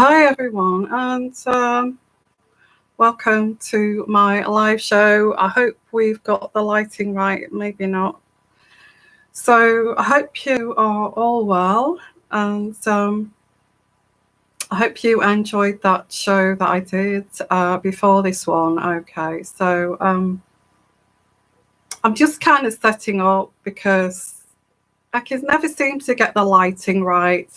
Hi everyone, and welcome to my live show. I hope we've got the lighting right, maybe not. So I hope you are all well, and I hope you enjoyed that show that I did before this one. Okay, so I'm just kind of setting up because I can never seem to get the lighting right.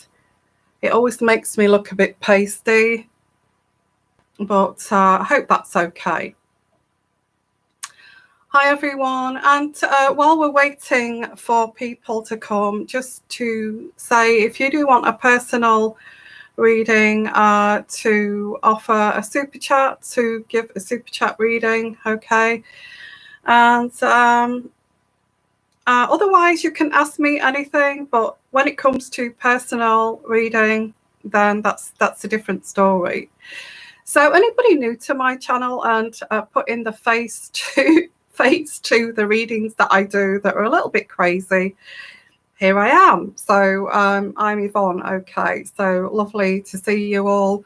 It always makes me look a bit pasty, but I hope that's okay. Hi everyone, and while we're waiting for people to come, just to say, if you do want a personal reading, to offer a super chat, to give a super chat reading, okay? And otherwise you can ask me anything, but when it comes to personal reading, then that's a different story. So anybody new to my channel and put in the face to the readings that I do that are a little bit crazy, here I am. So I'm Yvonne. Okay, so lovely to see you all,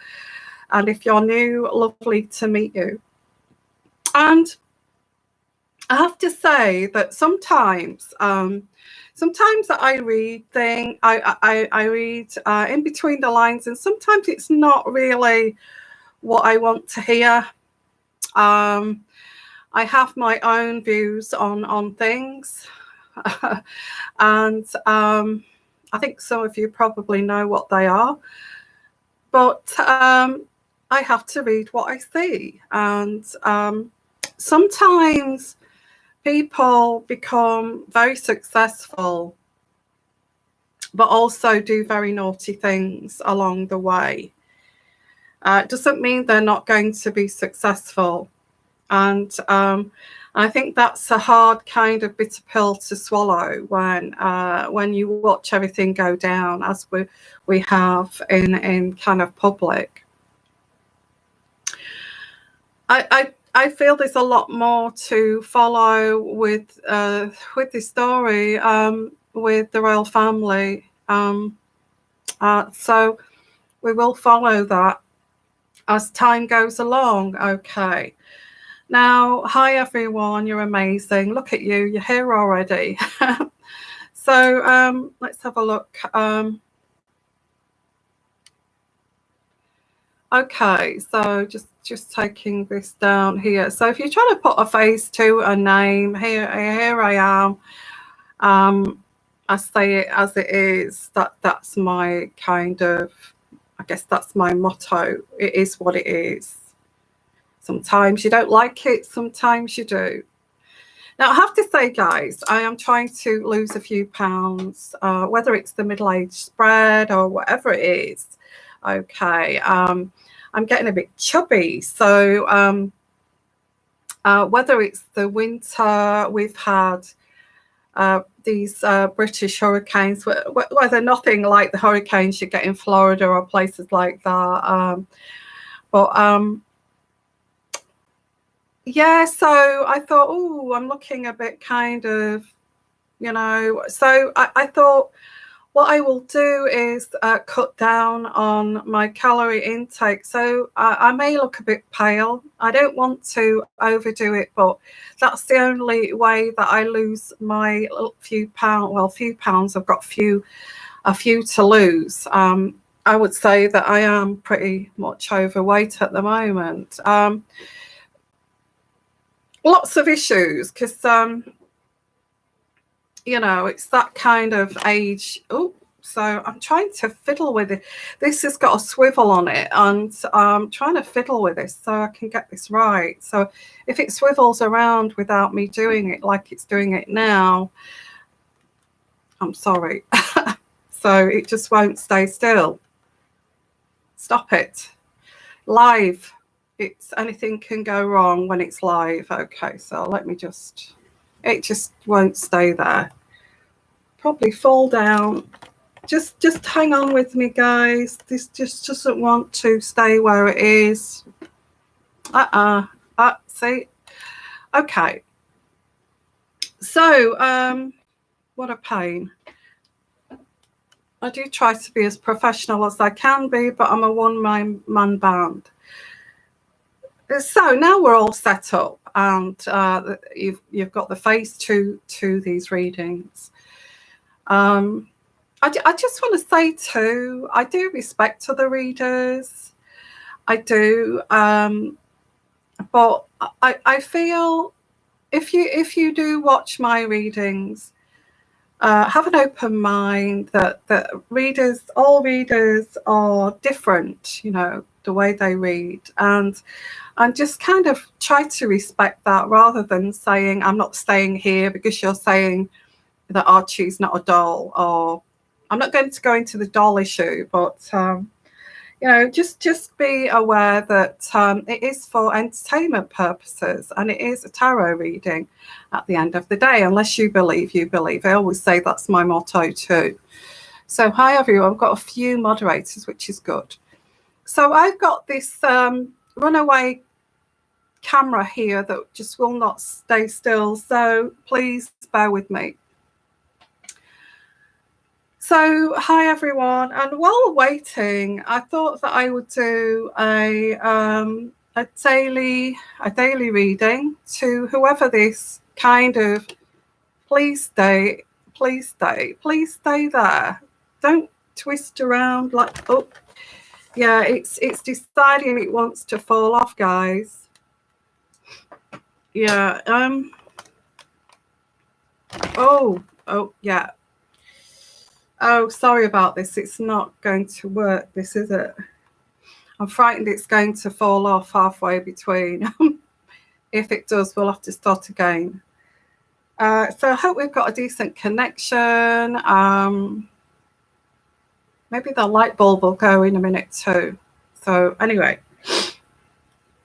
and if you're new, lovely to meet you. And I have to say that sometimes that I read things, I read in between the lines, and sometimes it's not really what I want to hear. I have my own views on things, and I think some of you probably know what they are, but I have to read what I see, and sometimes people become very successful but also do very naughty things along the way. It doesn't mean they're not going to be successful. And I think that's a hard kind of bitter pill to swallow when you watch everything go down as we have in kind of public. I feel there's a lot more to follow with this story with the royal family. So we will follow that as time goes along. Okay. Now, hi everyone, you're amazing. Look at you, you're here already. So let's have a look. Okay, so just taking this down here. So if you're trying to put a face to a name, here I am. I say it as it is. That's my kind of, I guess that's my motto. It is what it is. Sometimes you don't like it, sometimes you do. Now, I have to say, guys, I am trying to lose a few pounds, whether it's the middle-aged spread or whatever it is. Okay, I'm getting a bit chubby. So whether it's the winter, we've had these British hurricanes, whether nothing like the hurricanes you get in Florida or places like that. Yeah, so I thought, oh, I'm looking a bit kind of, so I thought what I will do is cut down on my calorie intake. So I may look a bit pale. I don't want to overdo it, but that's the only way that I lose my few pounds. Well, few pounds, I've got a few to lose. I would say that I am pretty much overweight at the moment. Lots of issues because it's that kind of age. Oh, so I'm trying to fiddle with it. This has got a swivel on it, and I'm trying to fiddle with this so I can get this right. So if it swivels around without me doing it like it's doing it now, I'm sorry. So it just won't stay still. Stop it. Live. Anything can go wrong when it's live. Okay, so let me it just won't stay there. Probably fall down. Just hang on with me, guys. This just doesn't want to stay where it is. See? Okay. So, what a pain. I do try to be as professional as I can be, but I'm a one-man band. So now we're all set up, and you've got the face to these readings. I just want to say too, I do respect other readers. I do, but I feel if you do watch my readings, have an open mind that all readers are different, you know, the way they read, and just kind of try to respect that, rather than saying I'm not staying here because you're saying that Archie's not a doll, or I'm not going to go into the doll issue, but you know, just be aware that it is for entertainment purposes, and it is a tarot reading at the end of the day. Unless you believe, you believe. I always say that's my motto too. So hi everyone, I've got a few moderators, which is good. So I've got this runaway camera here that just will not stay still, so please bear with me. So hi everyone, and while waiting, I thought that I would do a daily reading to whoever this kind of. Please stay there. Don't twist around like, oh yeah, it's deciding it wants to fall off, guys. Yeah. Oh yeah. Oh, sorry about this. It's not going to work, this, is it? I'm frightened it's going to fall off halfway between. If it does, we'll have to start again. So I hope we've got a decent connection. Maybe the light bulb will go in a minute too. So anyway,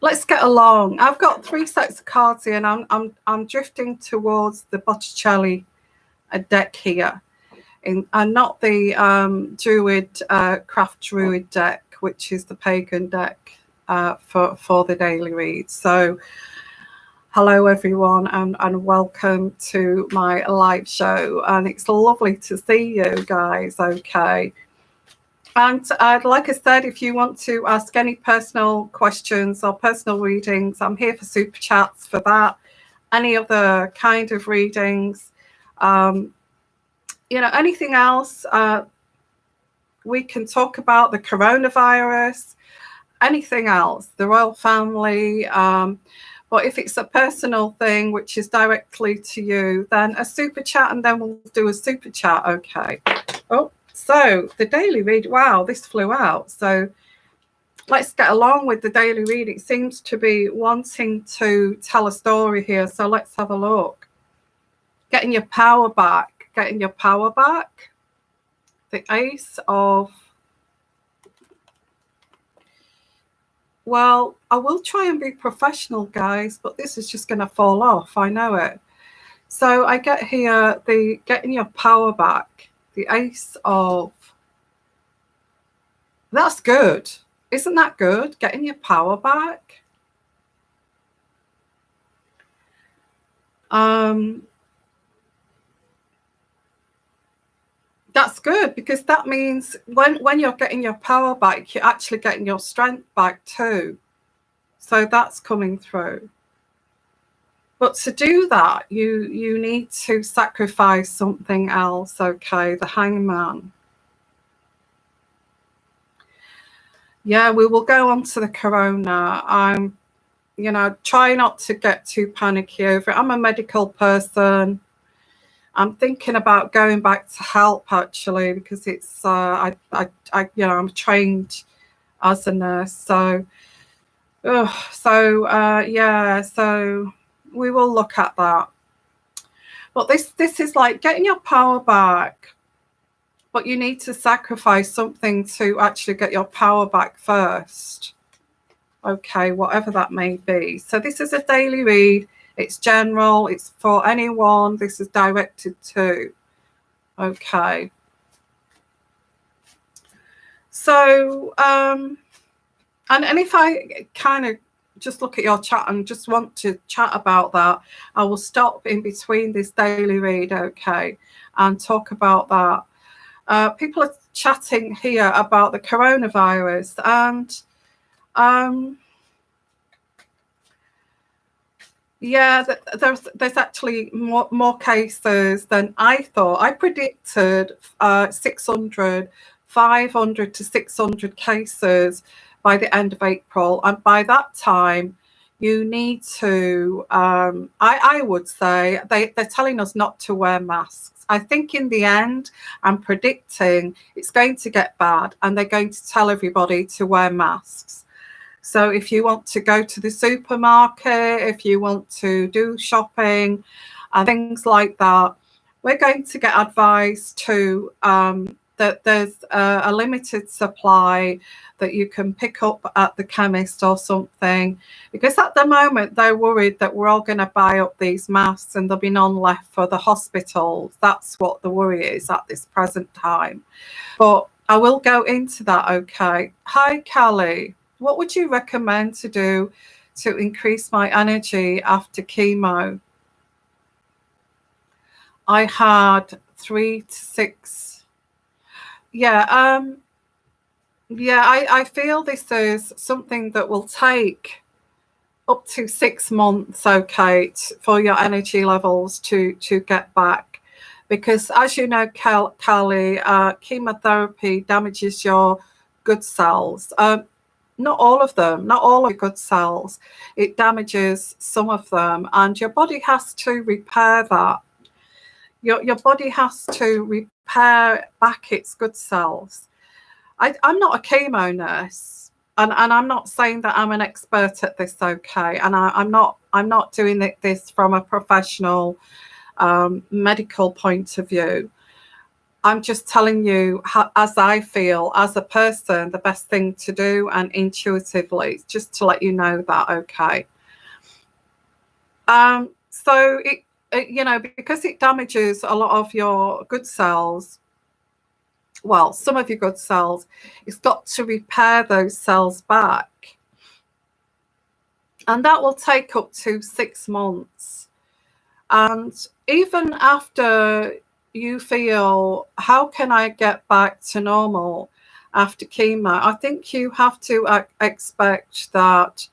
let's get along. I've got 3 sets of cards here, and I'm drifting towards the Botticelli deck here. And not the Druid Craft Druid deck, which is the pagan deck for the daily read. So hello everyone, and welcome to my live show, and it's lovely to see you guys. Okay, and like I said, if you want to ask any personal questions or personal readings, I'm here for super chats for that. Any other kind of readings, you know, anything else we can talk about, the coronavirus, anything else, the royal family. But if it's a personal thing, which is directly to you, then a super chat, and then we'll do a super chat. Okay. Oh, so the daily read. Wow, this flew out. So let's get along with the daily read. It seems to be wanting to tell a story here. So let's have a look. Getting your power back. Getting your power back. The Ace of. Well, I will try and be professional, guys, but this is just going to fall off. I know it. So I get here the getting your power back. The Ace of. That's good. Isn't that good? Getting your power back. That's good, because that means when you're getting your power back, you're actually getting your strength back too. So that's coming through. But to do that, you need to sacrifice something else. Okay, the Hangman. Yeah, we will go on to the corona. I'm, you know, try not to get too panicky over it. I'm a medical person. I'm thinking about going back to help, actually, because it's I you know, I'm trained as a nurse, so yeah, so we will look at that. But this is like getting your power back, but you need to sacrifice something to actually get your power back first. Okay, whatever that may be. So this is a daily read. It's general. It's for anyone this is directed to. Okay. So, and if I kind of just look at your chat and just want to chat about that, I will stop in between this daily read, okay, and talk about that. People are chatting here about the coronavirus, and yeah, there's actually more cases than I thought. I predicted 500 to 600 cases by the end of April, and by that time you need to, I would say, they're telling us not to wear masks. I think in the end, I'm predicting it's going to get bad, and they're going to tell everybody to wear masks. So if you want to go to the supermarket, if you want to do shopping and things like that, we're going to get advice to that there's a limited supply that you can pick up at the chemist or something, because at the moment they're worried that we're all going to buy up these masks and there'll be none left for the hospitals. That's what the worry is at this present time. But I will go into that, okay? Hi, Callie. What would you recommend to do to increase my energy after chemo? I had 3 to 6. Yeah, I feel this is something that will take up to 6 months, okay, for your energy levels to get back. Because as you know, Callie, chemotherapy damages your good cells. Not all of them, not all of your good cells. It damages some of them, and your body has to repair that. Your body has to repair back its good cells. I'm not a chemo nurse, and I'm not saying that I'm an expert at this, okay? And I'm not doing this from a professional medical point of view. I'm just telling you how, as I feel as a person, the best thing to do, and intuitively, just to let you know that, okay? So it you know, because it damages a lot of your good cells, well, some of your good cells, it's got to repair those cells back. And that will take up to 6 months. And even after you feel, how can I get back to normal after chemo? I think you have to expect that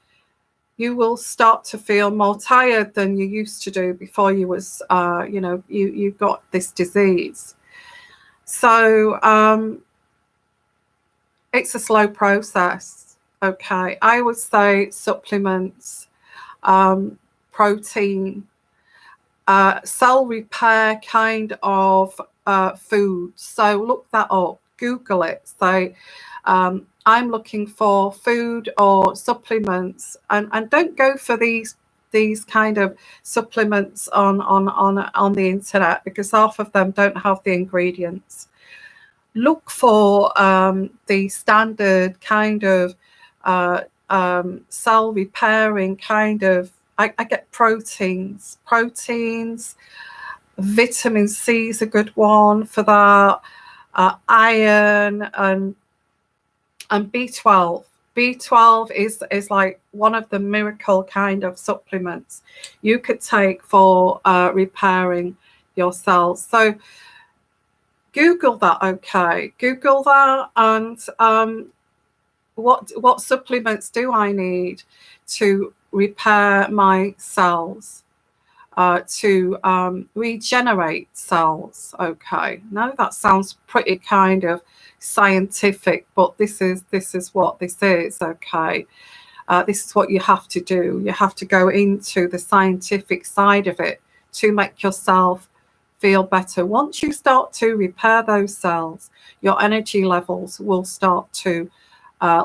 you will start to feel more tired than you used to do before you was, you know, you got this disease. So it's a slow process, okay? I would say supplements, protein, cell repair kind of food. So look that up, Google it. So I'm looking for food or supplements, and don't go for these kind of supplements on the internet, because half of them don't have the ingredients. Look for the standard kind of cell repairing kind of. I get proteins. Vitamin C is a good one for that. Iron and B12. B12 is like one of the miracle kind of supplements you could take for repairing your cells. So Google that, okay? Google that, and what supplements do I need to repair my cells, to regenerate cells, okay? Now that sounds pretty kind of scientific, but this is what this is, okay? This is what you have to do. You have to go into the scientific side of it to make yourself feel better. Once you start to repair those cells, your energy levels will start to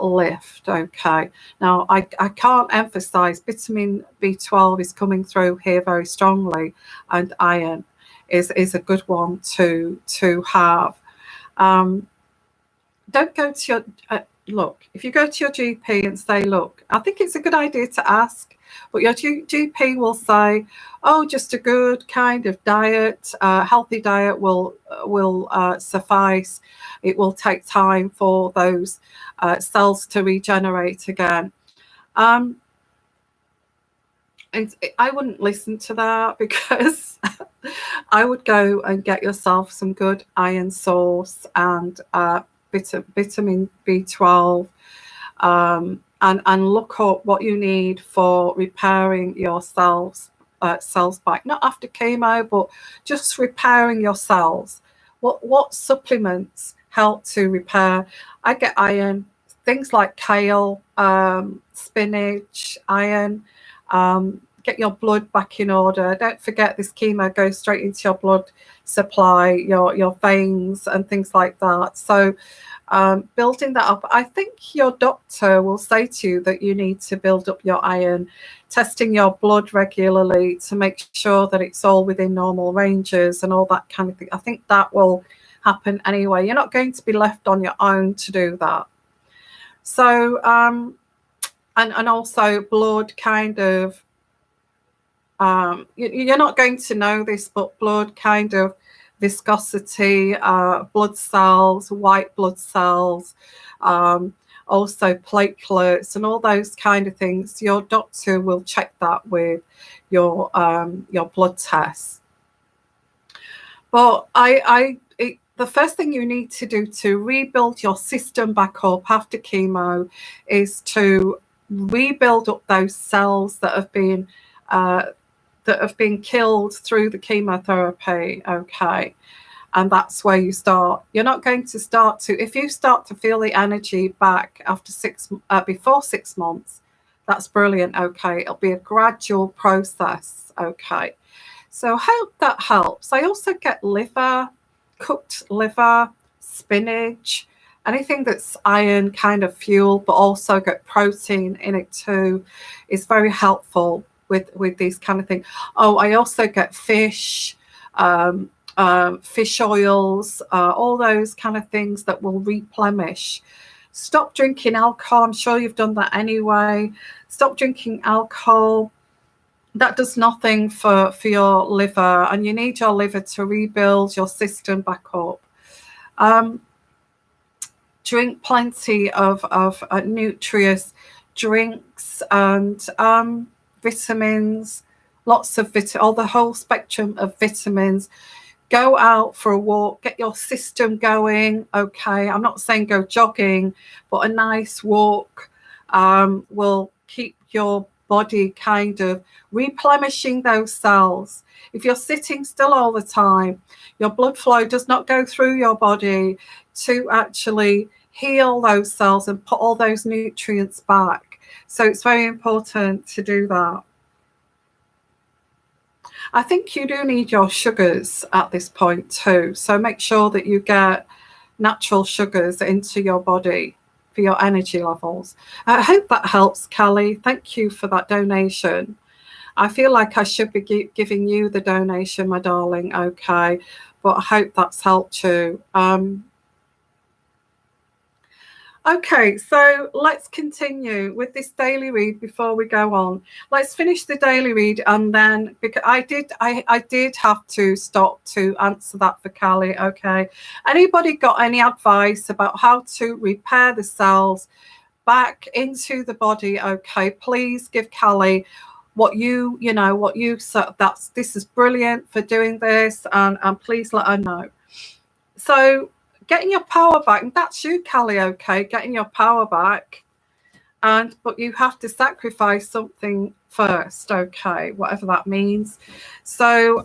lift, okay? Now, I can't emphasize vitamin B12 is coming through here very strongly, and iron is a good one to have. Don't go to your look, if you go to your GP and say, look, I think it's a good idea to ask, but your GP will say, oh, just a good kind of diet, healthy diet will suffice. It will take time for those cells to regenerate again. And I wouldn't listen to that, because I would go and get yourself some good iron source and vitamin B12, and look up what you need for repairing your cells back, not after chemo, but just repairing your cells. What supplements help to repair? I get iron, things like kale, spinach, iron. Get your blood back in order. Don't forget, this chemo goes straight into your blood supply, your veins and things like that. So building that up, I think your doctor will say to you that you need to build up your iron, testing your blood regularly to make sure that it's all within normal ranges and all that kind of thing. I think that will happen anyway. You're not going to be left on your own to do that. So and also blood kind of, you're not going to know this, but blood kind of viscosity, blood cells, white blood cells, also platelets and all those kind of things. Your doctor will check that with your blood tests. But the first thing you need to do to rebuild your system back up after chemo is to rebuild up those cells that have been killed through the chemotherapy. Okay. And that's where you start. You're not going to start to, if you start to feel the energy back after before 6 months, that's brilliant. Okay. It'll be a gradual process. Okay. So hope that helps. I also get liver, cooked liver, spinach, anything that's iron kind of fuel, but also got protein in it too, is very helpful with these kind of things. Oh, I also get fish, fish oils, all those kind of things that will replenish. Stop drinking alcohol. I'm sure you've done that anyway. Stop drinking alcohol. That does nothing for your liver, and you need your liver to rebuild your system back up. Drink plenty of nutritious drinks and vitamins, lots of all the whole spectrum of vitamins. Go out for a walk, get your system going. Okay, I'm not saying go jogging, but a nice walk will keep your body kind of replenishing those cells. If you're sitting still all the time, your blood flow does not go through your body to actually heal those cells and put all those nutrients back. So it's very important to do that. I think you do need your sugars at this point too. So make sure that you get natural sugars into your body for your energy levels. I hope that helps, Kelly. Thank you for that donation. I feel like I should be giving you the donation, my darling. Okay, but I hope that's helped you. Okay, so let's continue with this daily read before we go on. Let's finish the daily read, and then, because I did have to stop to answer that for Callie. Okay, anybody got any advice about how to repair the cells back into the body? Okay, please give Callie what this is brilliant for doing this, and please let her know. So getting your power back, and that's you, Callie. Okay, getting your power back, but you have to sacrifice something first. Okay, whatever that means. So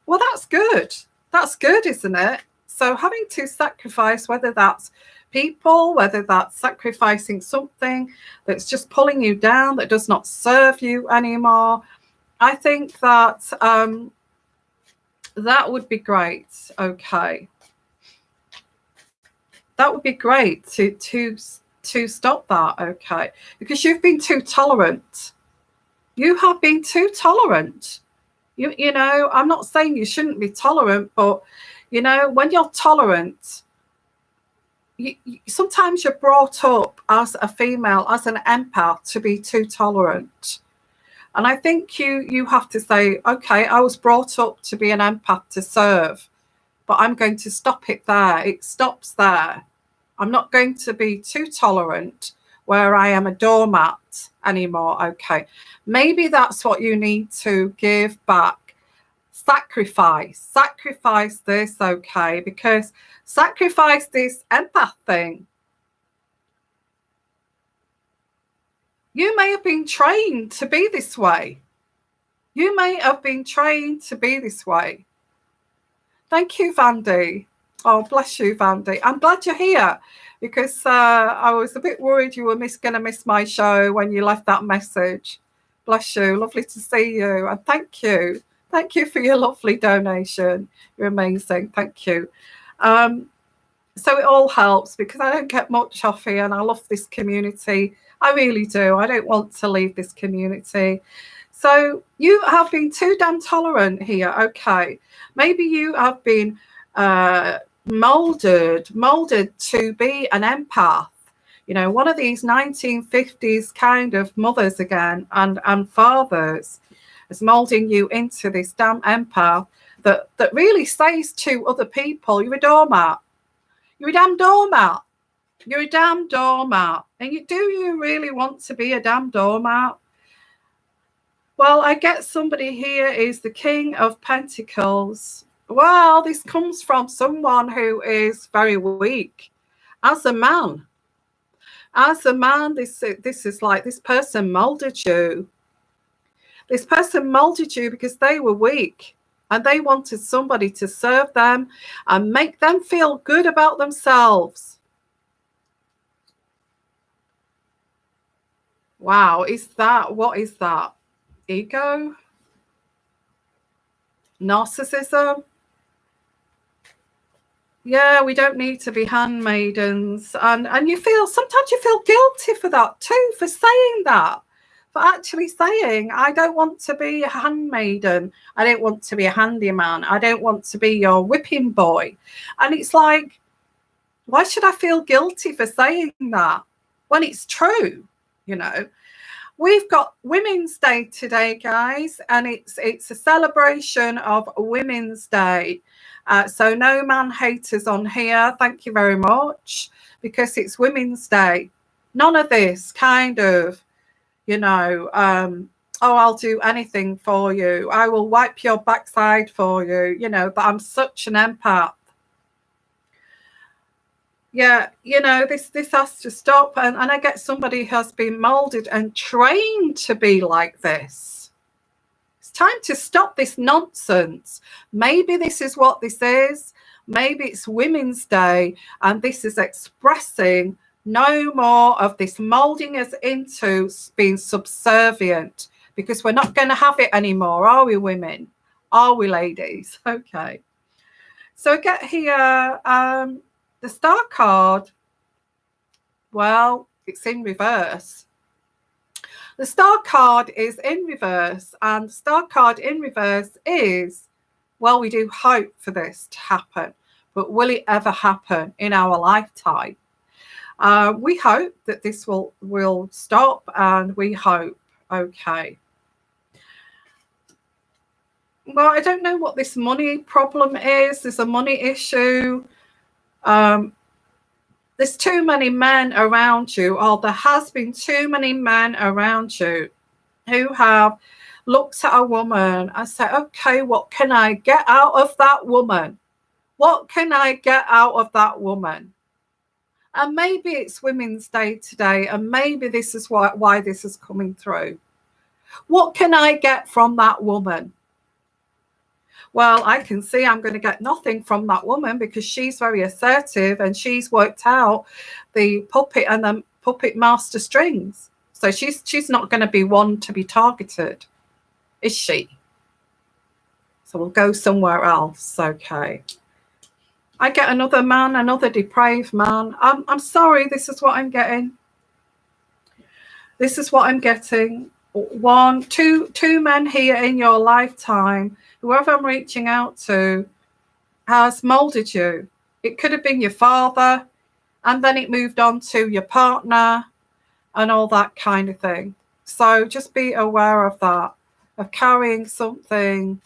well, that's good, isn't it? So having to sacrifice, whether that's people, whether that's sacrificing something that's just pulling you down, that does not serve you anymore, I think that that would be great. Okay, that would be great to stop that. Okay, because you've been too tolerant. You have been too tolerant. You know, I'm not saying you shouldn't be tolerant, but you know, when you're tolerant, sometimes you're brought up as a female, as an empath, to be too tolerant. And I think you have to say, okay, I was brought up to be an empath, to serve, but I'm going to stop it there. It stops there. I'm not going to be too tolerant where I am a doormat anymore. Okay, maybe that's what you need to give back. sacrifice this, okay, because sacrifice this empath thing. You may have been trained to be this way. You may have been trained to be this way. Thank you, Vandy. Oh, bless you, Vandy. I'm glad you're here, because I was a bit worried you were going to miss my show when you left that message. Bless you. Lovely to see you. And thank you. Thank you for your lovely donation. You're amazing. Thank you. So it all helps, because I don't get much off here, and I love this community. I really do. I don't want to leave this community. So you have been too damn tolerant here. Okay. Maybe you have been molded to be an empath. You know, one of these 1950s kind of mothers again, and fathers is molding you into this damn empath that really says to other people, you're a doormat. You're a damn doormat. You're a damn doormat. And do you really want to be a damn doormat? Well, I get somebody here is the King of Pentacles. Well, this comes from someone who is very weak. As a man, this is like this person molded you. This person molded you because they were weak, and they wanted somebody to serve them and make them feel good about themselves. Wow, what is that? Ego? Narcissism? Yeah, we don't need to be handmaidens. And sometimes you feel guilty for that too, for saying that. For actually saying, I don't want to be a handmaiden. I don't want to be a handyman. I don't want to be your whipping boy. And it's like, why should I feel guilty for saying that when it's true? You know, we've got Women's Day today, guys, and it's a celebration of Women's Day. So no man haters on here. Thank you very much, because it's Women's Day. None of this kind of, you know, oh, I'll do anything for you. I will wipe your backside for you, you know, but I'm such an empath. Yeah, you know, this has to stop. And I get somebody who has been molded and trained to be like this. It's time to stop this nonsense. Maybe this is what this is. Maybe it's Women's Day, and this is expressing no more of this molding us into being subservient, because we're not going to have it anymore, are we, women? Are we, ladies? Okay. So I get here the Star card. Well, it's in reverse. The Star card is in reverse, and the Star card in reverse is, well, we do hope for this to happen, but will it ever happen in our lifetime? We hope that this will stop, and we hope. Okay. Well, I don't know what this money problem is. There's a money issue. There's too many men around you, or there has been too many men around you who have looked at a woman and said, okay, what can I get out of that woman? What can I get out of that woman? And maybe it's Women's Day today, and maybe this is why this is coming through. What can I get from that woman? Well, I can see I'm going to get nothing from that woman, because she's very assertive and she's worked out the puppet and the puppet master strings. So she's not going to be one to be targeted, is she? So we'll go somewhere else. Okay. I get another man, another depraved man. I'm sorry, this is what I'm getting. This is what I'm getting. Two men here in your lifetime, whoever I'm reaching out to, has molded you. It could have been your father, and then it moved on to your partner and all that kind of thing. So just be aware of that, of carrying something.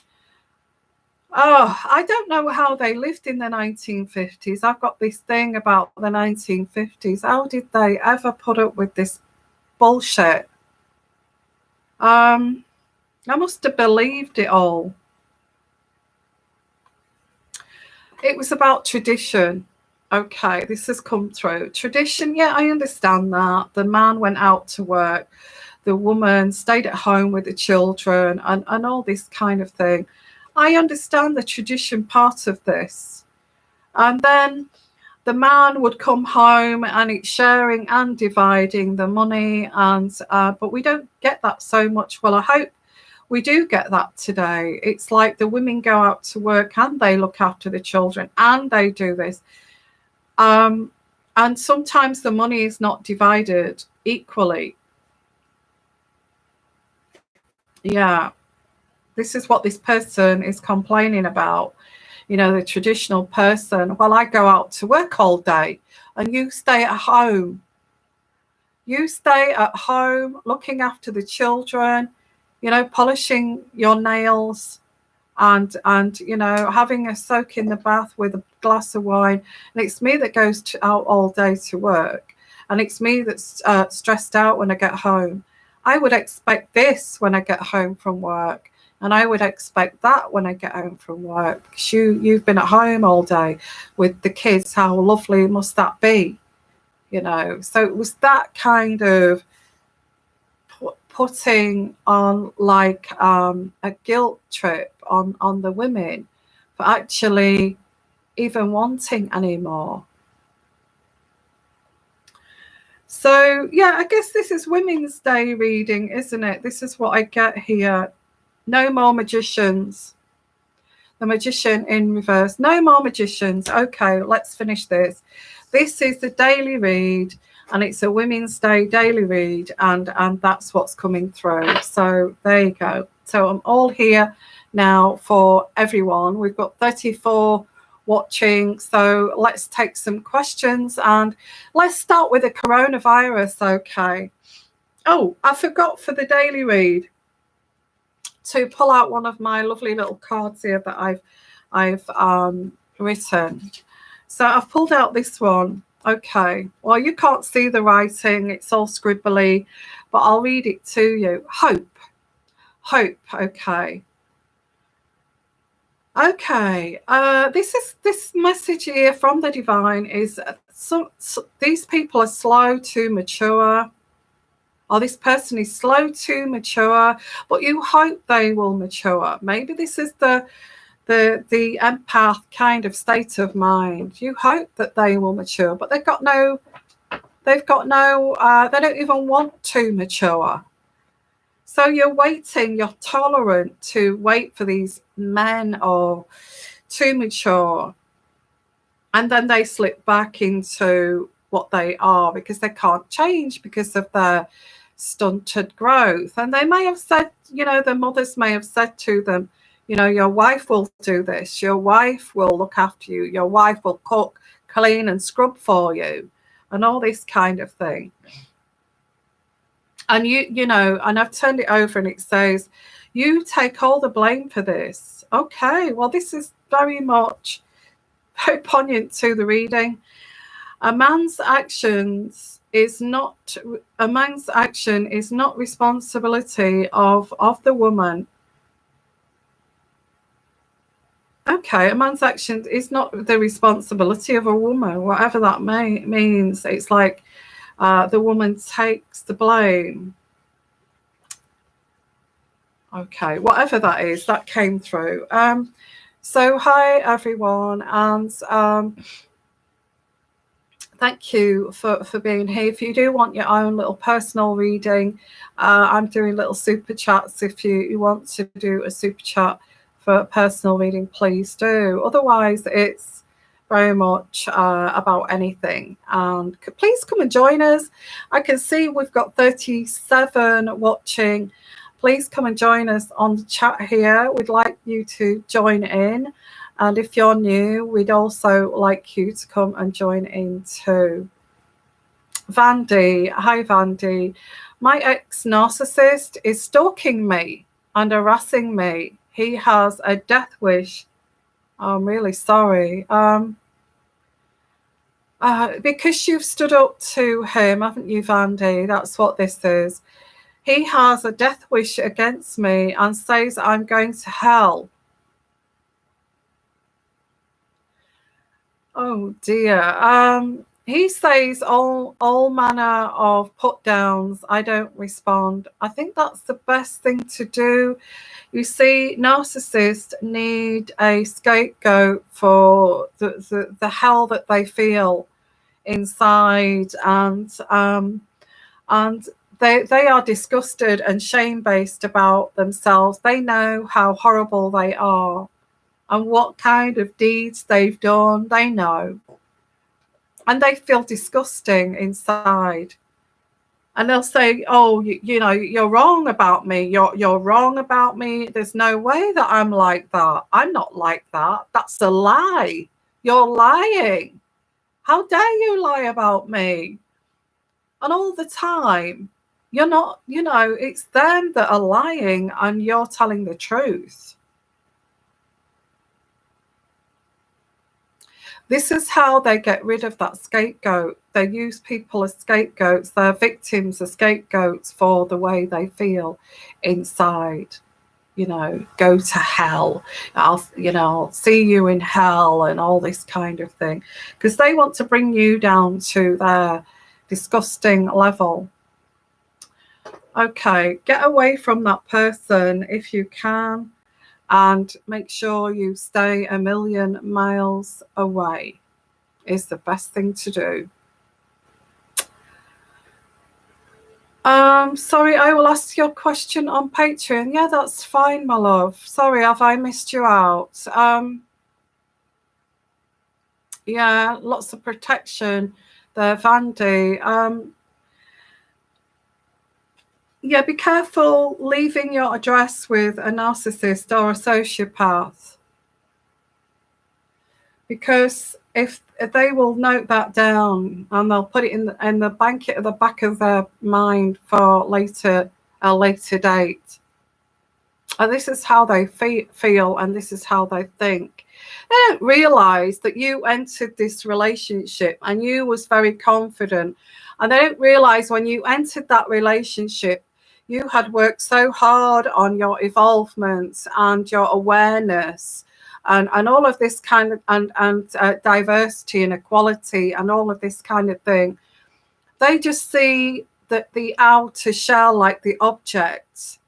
Oh, I don't know how they lived in the 1950s. I've got this thing about the 1950s. How did they ever put up with this bullshit? I must have believed it all. It was about tradition. Okay, this has come through. Tradition, yeah, I understand that. The man went out to work, the woman stayed at home with the children, and all this kind of thing. I understand the tradition part of this. And then the man would come home and it's sharing and dividing the money, and but we don't get that so much. Well, I hope we do get that today. It's like the women go out to work and they look after the children and they do this. And sometimes the money is not divided equally. Yeah, this is what this person is complaining about. You know, the traditional person. Well, I go out to work all day and you stay at home. You stay at home looking after the children, you know, polishing your nails, and you know, having a soak in the bath with a glass of wine. And it's me that goes out all day to work, and it's me that's stressed out when I get home. I would expect this when I get home from work, and I would expect that when I get home from work. You've been at home all day with the kids. How lovely must that be? You know, so it was that kind of putting on like a guilt trip on the women for actually even wanting anymore. So yeah, I guess this is Women's Day reading, isn't it? This is what I get here. No more magicians. The Magician in reverse. No more magicians. Okay, let's finish this. This is the daily read, and it's a Women's Day daily read, and that's what's coming through. So there you go. So I'm all here now for everyone. We've got 34 watching, so let's take some questions, and let's start with the coronavirus. Okay. Oh, I forgot for the daily read to pull out one of my lovely little cards here that I've written. So I've pulled out this one. Okay, well, you can't see the writing, it's all scribbly, but I'll read it to you. Hope. Okay. This message here from the divine is so these people are slow to mature, or this person is slow to mature, but you hope they will mature. Maybe this is the empath kind of state of mind. You hope that they will mature, but they don't even want to mature. So you're waiting, you're tolerant to wait for these men or to mature, and then they slip back into what they are because they can't change because of their stunted growth. And they may have said, you know, the mothers may have said to them, you know, your wife will do this, your wife will look after you, your wife will cook, clean and scrub for you, and all this kind of thing. And you know, and I've turned it over and it says, you take all the blame for this. Okay, well, this is very much very poignant to the reading. A man's action is not responsibility of the woman. Okay, a man's action is not the responsibility of a woman, whatever that means. It's like the woman takes the blame. Okay, whatever that is, that came through. So hi everyone, and thank you for being here. If you do want your own little personal reading, I'm doing little super chats. If you want to do a super chat for personal reading, please do. Otherwise, it's very much about anything. And please come and join us. I can see we've got 37 watching. Please come and join us on the chat here. We'd like you to join in. And if you're new, we'd also like you to come and join in too. Vandy, hi Vandy. My ex-narcissist is stalking me and harassing me. He has a death wish. I'm really sorry. Because you've stood up to him, haven't you, Vandy? That's what this is. He has a death wish against me and says I'm going to hell. Oh dear. He says all manner of put downs. I don't respond. I think that's the best thing to do. You see, narcissists need a scapegoat for the hell that they feel inside, and they are disgusted and shame based about themselves. They know how horrible they are and what kind of deeds they've done. They know. And they feel disgusting inside. And they'll say, oh, you know, you're wrong about me. You're wrong about me. There's no way that I'm like that. I'm not like that. That's a lie. You're lying. How dare you lie about me? And all the time, you're not, you know, it's them that are lying and you're telling the truth. This is how they get rid of that scapegoat. They use people as scapegoats. Their victims are scapegoats for the way they feel inside. You know, go to hell. I'll see you in hell and all this kind of thing. Because they want to bring you down to their disgusting level. Okay, get away from that person if you can. And make sure you stay 1,000,000 miles away is the best thing to do. Sorry, I will ask your question on Patreon. Yeah, that's fine, my love. Sorry, have I missed you out? Yeah, lots of protection there, Vandy. Yeah, be careful leaving your address with a narcissist or a sociopath, because if they will note that down and they'll put it in the bank at the back of their mind for a later date. And this is how they feel, and this is how they think. They don't realize that you entered this relationship and you was very confident, and they don't realize when you entered that relationship you had worked so hard on your evolvement and your awareness and all of this kind of and diversity and equality and all of this kind of thing. They just see that the outer shell, like the objects.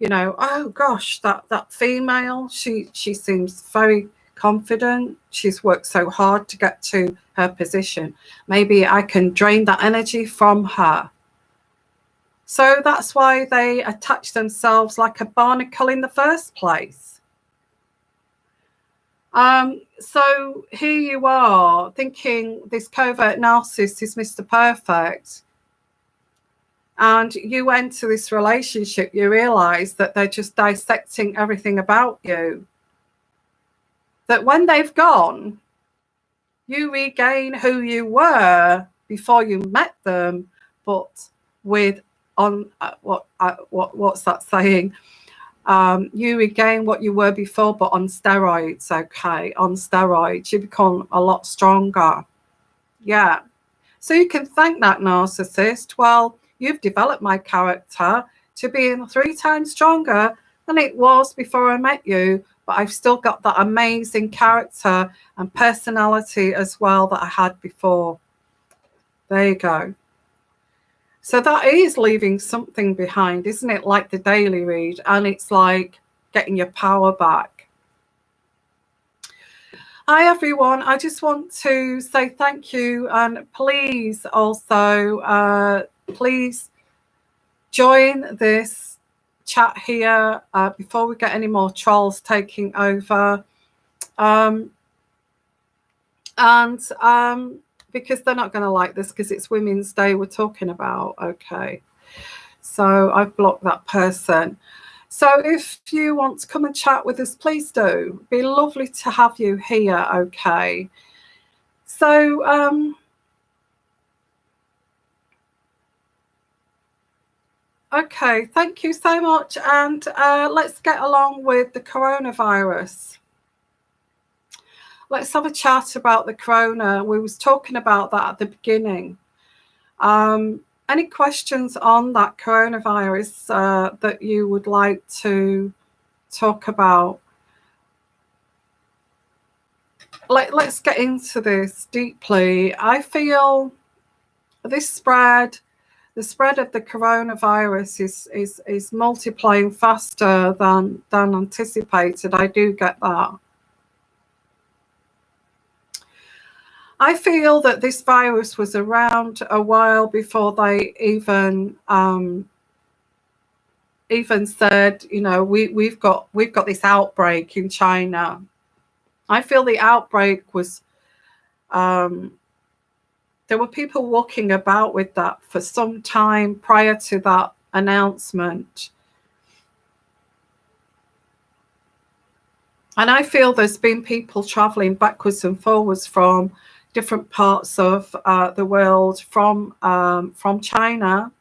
You know, oh gosh, that female, she seems very confident. She's worked so hard to get to her position. Maybe I can drain that energy from her. So that's why they attach themselves like a barnacle in the first place. So here you are thinking this covert narcissist is Mr. Perfect. And you enter this relationship, you realize that they're just dissecting everything about you. That when they've gone, you regain who you were before you met them, but with what's that saying? You regain what you were before, but on steroids. Okay, on steroids, you become a lot stronger. Yeah. So you can thank that narcissist. Well, you've developed my character to being 3 times stronger than it was before I met you, but I've still got that amazing character and personality as well that I had before. There you go. So that is leaving something behind, isn't it? Like the daily read, and it's like getting your power back. Hi everyone, I just want to say thank you, and please also please join this chat here before we get any more trolls taking over, because they're not going to like this, because it's Women's Day we're talking about. Okay, so I've blocked that person. So if you want to come and chat with us, please do. It'd be lovely to have you here. Okay, so okay, thank you so much, and let's get along with the coronavirus. Let's have a chat about the corona. We was talking about that at the beginning. Any questions on that coronavirus that you would like to talk about? let's get into this deeply. I feel this spread, the spread of the coronavirus is multiplying faster than anticipated. I do get that. I feel that this virus was around a while before they even said, you know, we've got this outbreak in China. I feel the outbreak was there were people walking about with that for some time prior to that announcement. And I feel there's been people traveling backwards and forwards from different parts of the world, from China.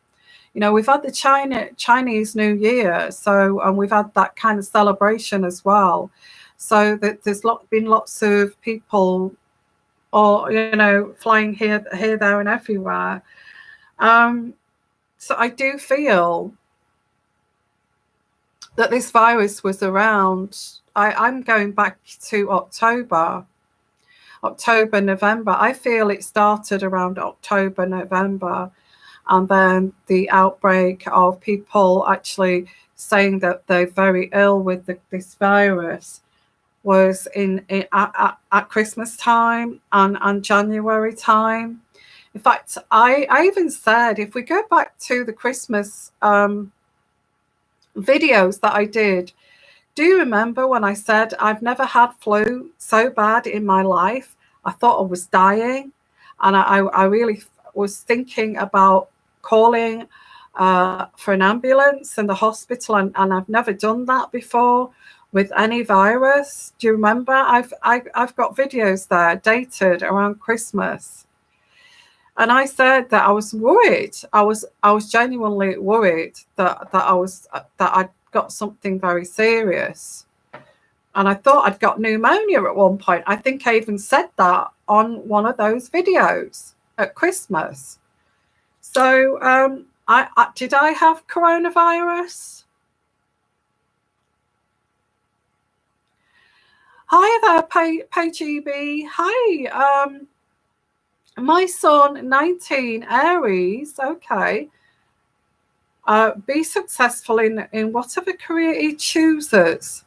You know, we've had the Chinese New Year, so, and we've had that kind of celebration as well. So that there's been lots of people, or, you know, flying here, there, and everywhere. So I do feel that this virus was around. I'm going back to October, November. I feel it started around October, November, and then the outbreak of people actually saying that they're very ill with this virus was at Christmas time and January time. In fact, I even said, if we go back to the Christmas videos that I did, do you remember when I said I've never had flu so bad in my life? I thought I was dying, and I really was thinking about calling for an ambulance in the hospital, and I've never done that before with any virus. Do you remember? I've got videos there dated around Christmas, and I said that I was worried. I was genuinely worried that I'd got something very serious, and I thought I'd got pneumonia at one point. I think I even said that on one of those videos at Christmas. So did I have coronavirus? Hi there, PGB. Hi. My son, 19, Aries. Okay. Be successful in whatever career he chooses.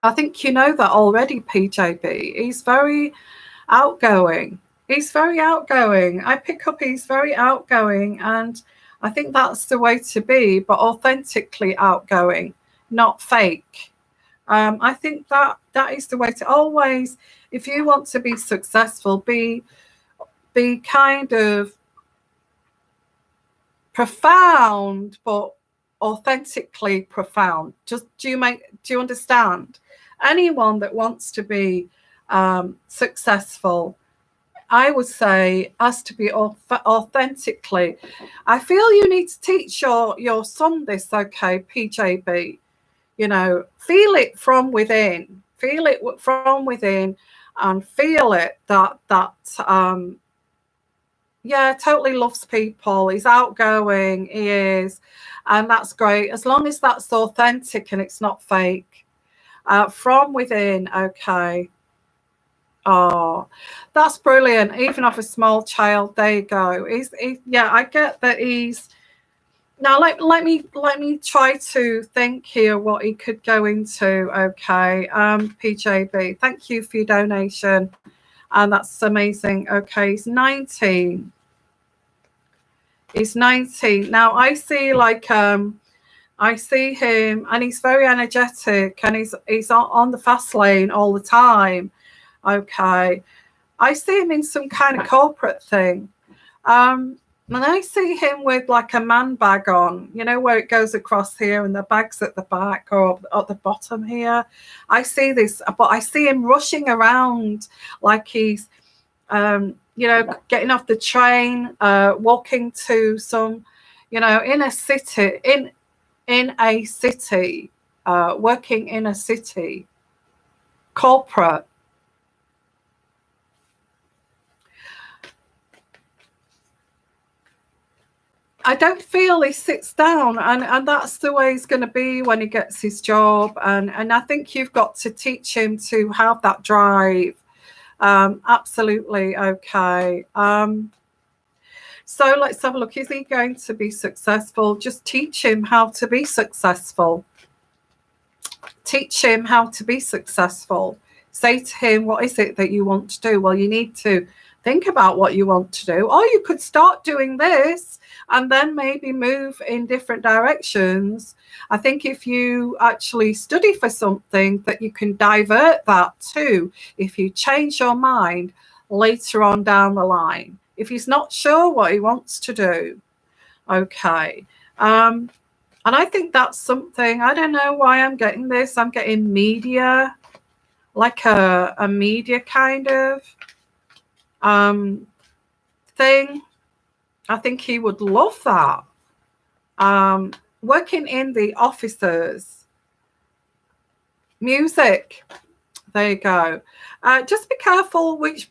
I think you know that already, PJB. He's very outgoing. He's very outgoing. I pick up he's very outgoing, and I think that's the way to be, but authentically outgoing, not fake. I think that is the way to always, if you want to be successful, be kind of profound, but authentically profound. Just do you understand? Anyone that wants to be successful, I would say, has to be authentically. I feel you need to teach your son this, okay, PJB. You know, feel it from within. Feel it from within, and feel it that yeah, totally loves people. He's outgoing. He is, and that's great as long as that's authentic and it's not fake. From within, okay. Oh, that's brilliant. Even of a small child, there you go. Yeah, I get that he's. Now let me try to think here what he could go into. Okay, PJB, thank you for your donation, and that's amazing. Okay, he's 19. He's 19 now. I see I see him, and he's very energetic, and he's on the fast lane all the time. Okay, I see him in some kind of corporate thing. And I see him with like a man bag on, you know, where it goes across here and the bag's at the back or at the bottom here. I see this, but I see him rushing around like he's, you know, getting off the train, walking to some, you know, in a city, working in a city, corporate. I don't feel he sits down, and that's the way he's going to be when he gets his job. And I think you've got to teach him to have that drive. Absolutely. Okay. So let's have a look. Is he going to be successful? Just teach him how to be successful. Teach him how to be successful. Say to him, what is it that you want to do? Well, you need to think about what you want to do. Or you could start doing this and then maybe move in different directions. I think if you actually study for something, that you can divert that too. If you change your mind later on down the line, if he's not sure what he wants to do. Okay. And I think that's something, I don't know why I'm getting this. I'm getting media, like a media kind of thing. I think he would love that. Working in the offices. Music. There you go. Just be careful which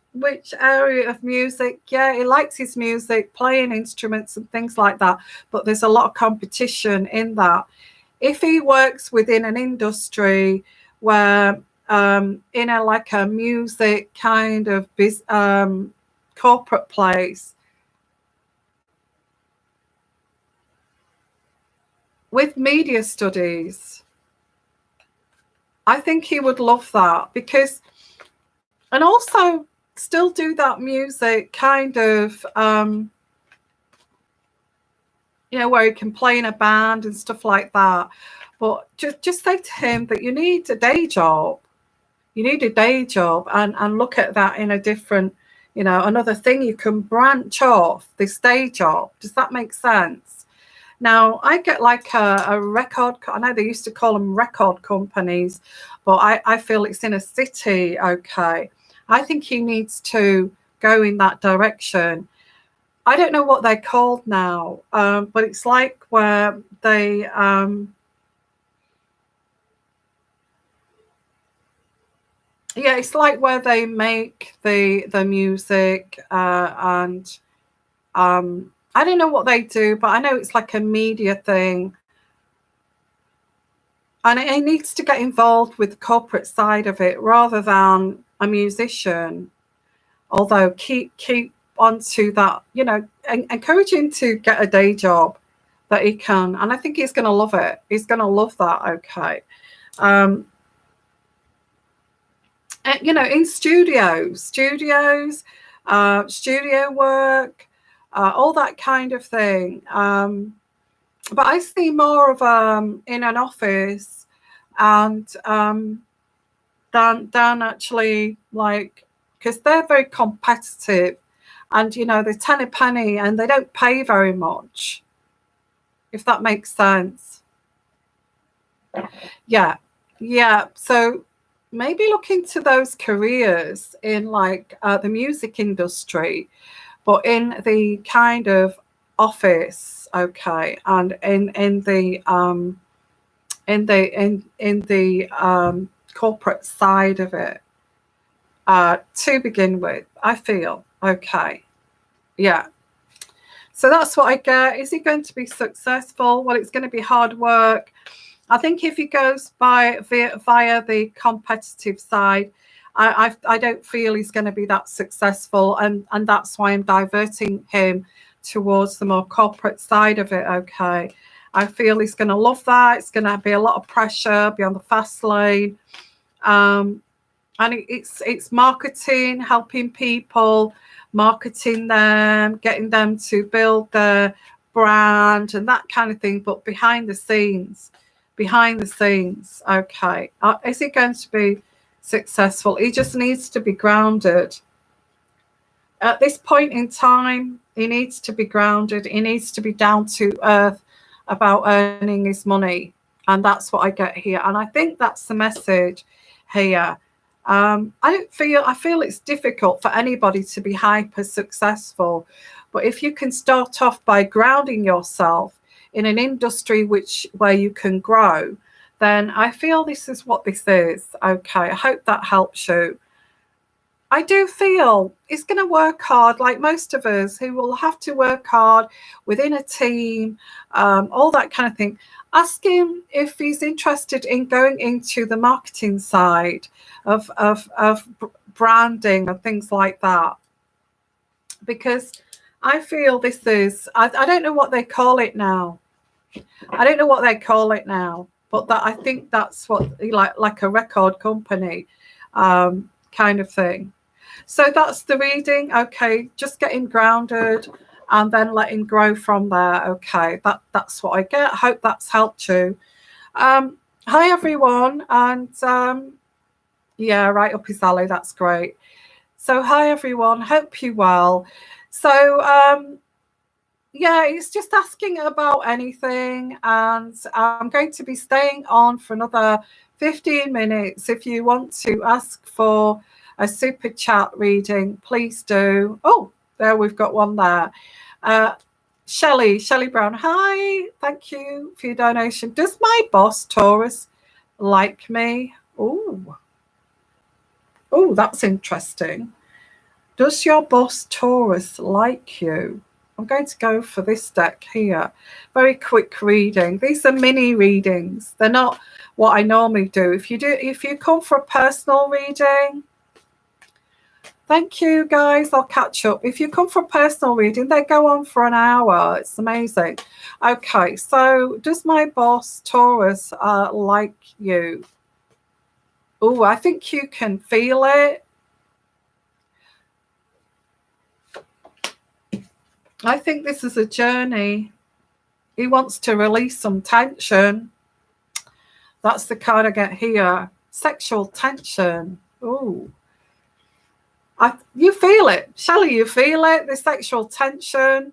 area of music. Yeah, he likes his music, playing instruments and things like that. But there's a lot of competition in that. If he works within an industry where in a music kind of corporate place, with media studies, I think he would love that, because, and also still do that music kind of, where he can play in a band and stuff like that. But just say to him that you need a day job. You need a day job, and look at that in a different, another thing. You can branch off this day job. Does that make sense? Now, I get like a record, I know they used to call them record companies, but I feel it's in a city. Okay. I think he needs to go in that direction. I don't know what they're called now, but it's like where they, it's like where they make the music, and I don't know what they do, but I know it's like a media thing. And it needs to get involved with the corporate side of it rather than a musician. Although keep on to that, encourage him to get a day job that he can. And I think he's going to love it. He's going to love that. Okay. In studio work, all that kind of thing. But I see more of in an office, and than actually, like, because they're very competitive, and they're 10 a penny and they don't pay very much, if that makes sense. Yeah. So maybe look into those careers in like the music industry, but in the kind of office, okay, and in the corporate side of it, to begin with, I feel. Okay. Yeah. So that's what I get. Is he going to be successful? Well, it's going to be hard work. I think if he goes via the competitive side, I don't feel he's going to be that successful, and that's why I'm diverting him towards the more corporate side of it. Okay, I feel he's going to love that. It's going to be a lot of pressure, be on the fast lane, and it's marketing, helping people, marketing them, getting them to build their brand and that kind of thing. But behind the scenes. Okay, is he going to be successful? He just needs to be grounded. At this point in time, he needs to be grounded. He needs to be down to earth about earning his money. And that's what I get here. And I think that's the message here. I feel it's difficult for anybody to be hyper successful. But if you can start off by grounding yourself in an industry where you can grow, then I feel this is what this is. Okay, I hope that helps you. I do feel he's going to work hard, like most of us, who will have to work hard within a team, all that kind of thing. Ask him if he's interested in going into the marketing side of branding and things like that. Because I feel this is, I don't know what they call it now. I don't know what they call it now, but that I think that's what, like a record company kind of thing. So that's the reading. Okay, just getting grounded and then letting grow from there. Okay, that's what I get. I hope that's helped you. Hi everyone, and yeah, right up his alley. That's great. So hi everyone, hope you well. So yeah, it's just asking about anything, and I'm going to be staying on for another 15 minutes. If you want to ask for a super chat reading, please do. Oh, there, we've got one there. Shelley Brown, hi, thank you for your donation. Does my boss Taurus like me? Oh, that's interesting. Does your boss Taurus like you? I'm going to go for this deck here. Very quick reading. These are mini readings. They're not what I normally do. If you come for a personal reading, thank you guys. I'll catch up. If you come for a personal reading, they go on for an hour. It's amazing. Okay, so does my boss Taurus like you? Oh, I think you can feel it. I think this is a journey. He wants to release some tension. That's the card I get here. Sexual tension. Oh, you feel it. Shelley, you feel it? The sexual tension.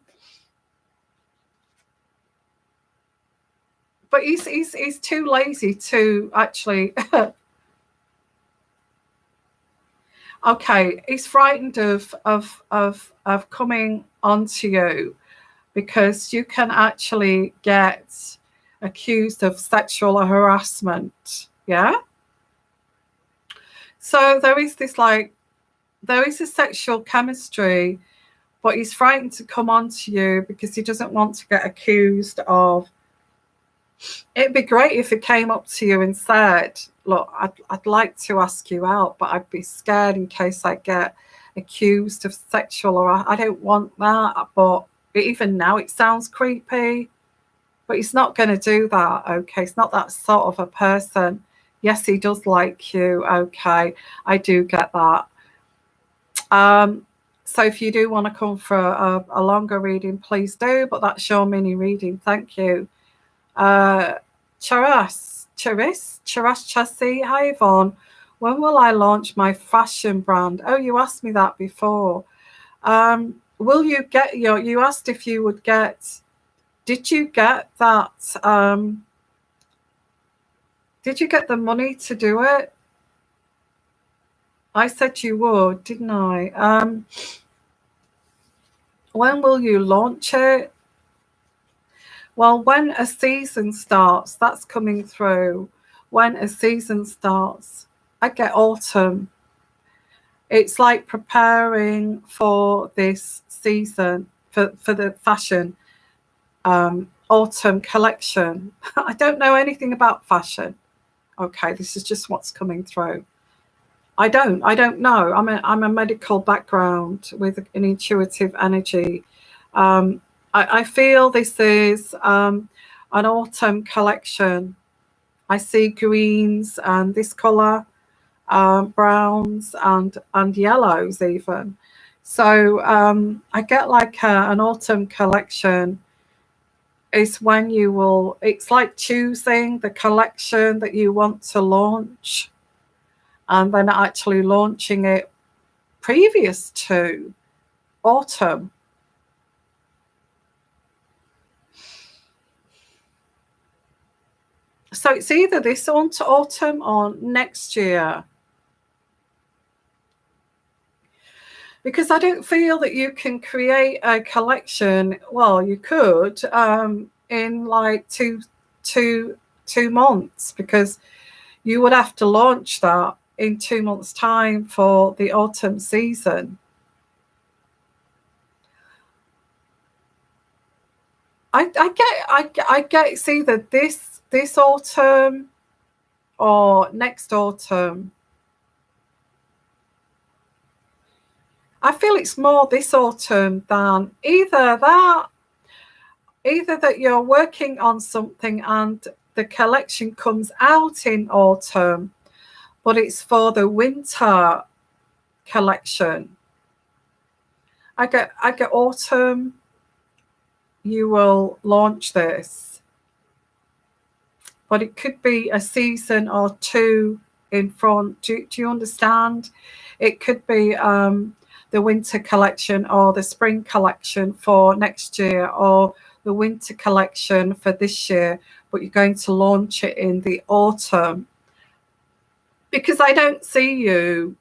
But he's too lazy to actually... Okay, he's frightened of coming onto you because you can actually get accused of sexual harassment. Yeah. So there is a sexual chemistry, but he's frightened to come onto you because he doesn't want to get accused of. It'd be great if he came up to you and said, look, I'd like to ask you out, but I'd be scared in case I get accused of sexual, or I don't want that. But even now it sounds creepy, but he's not going to do that. Okay, he's not that sort of a person. Yes, he does like you. Okay, I do get that. So if you do want to come for a longer reading, please do, but that's your mini reading. Thank you. Charas Chassis, hi Yvonne. When will I launch my fashion brand? Oh, you asked me that before. Will you get you asked if you would get, did you get that? Did you get the money to do it? I said you would, didn't I? When will you launch it? Well, when a season starts, that's coming through. When a season starts, I get autumn. It's like preparing for this season, for the fashion autumn collection. I don't know anything about fashion. Okay, this is just what's coming through. I don't know. I'm a medical background with an intuitive energy. I feel this is an autumn collection. I see greens and this color, browns and yellows even. So I get like an autumn collection is when you will, it's like choosing the collection that you want to launch and then actually launching it previous to autumn. So it's either this autumn or next year. Because I don't feel that you can create a collection. Well, you could in like two months, because you would have to launch that in 2 months' time for the autumn season. I get it's either this autumn or next autumn. I feel it's more this autumn than either that you're working on something and the collection comes out in autumn, but it's for the winter collection. I get autumn, you will launch this, but it could be a season or two in front. Do you understand? It could be the winter collection or the spring collection for next year, or the winter collection for this year, but you're going to launch it in the autumn. Because I don't see you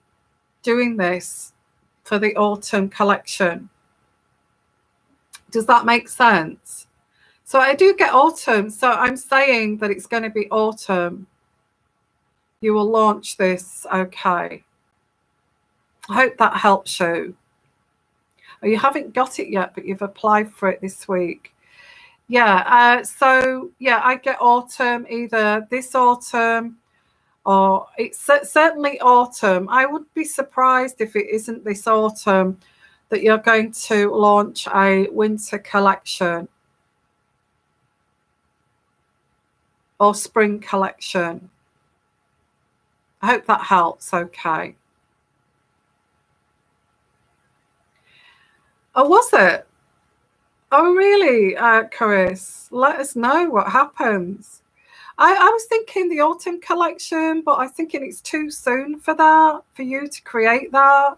doing this for the autumn collection. Does that make sense? So I do get autumn. So I'm saying that it's going to be autumn. You will launch this. Okay. I hope that helps you. Oh, you haven't got it yet, but you've applied for it this week. Yeah. So yeah, I get autumn, either this autumn or it's certainly autumn. I would be surprised if it isn't this autumn that you're going to launch a winter collection or spring collection. I hope that helps. Okay. Oh, was it? Oh, really, Chris? Let us know what happens. I was thinking the autumn collection, but I'm thinking it's too soon for that, for you to create that.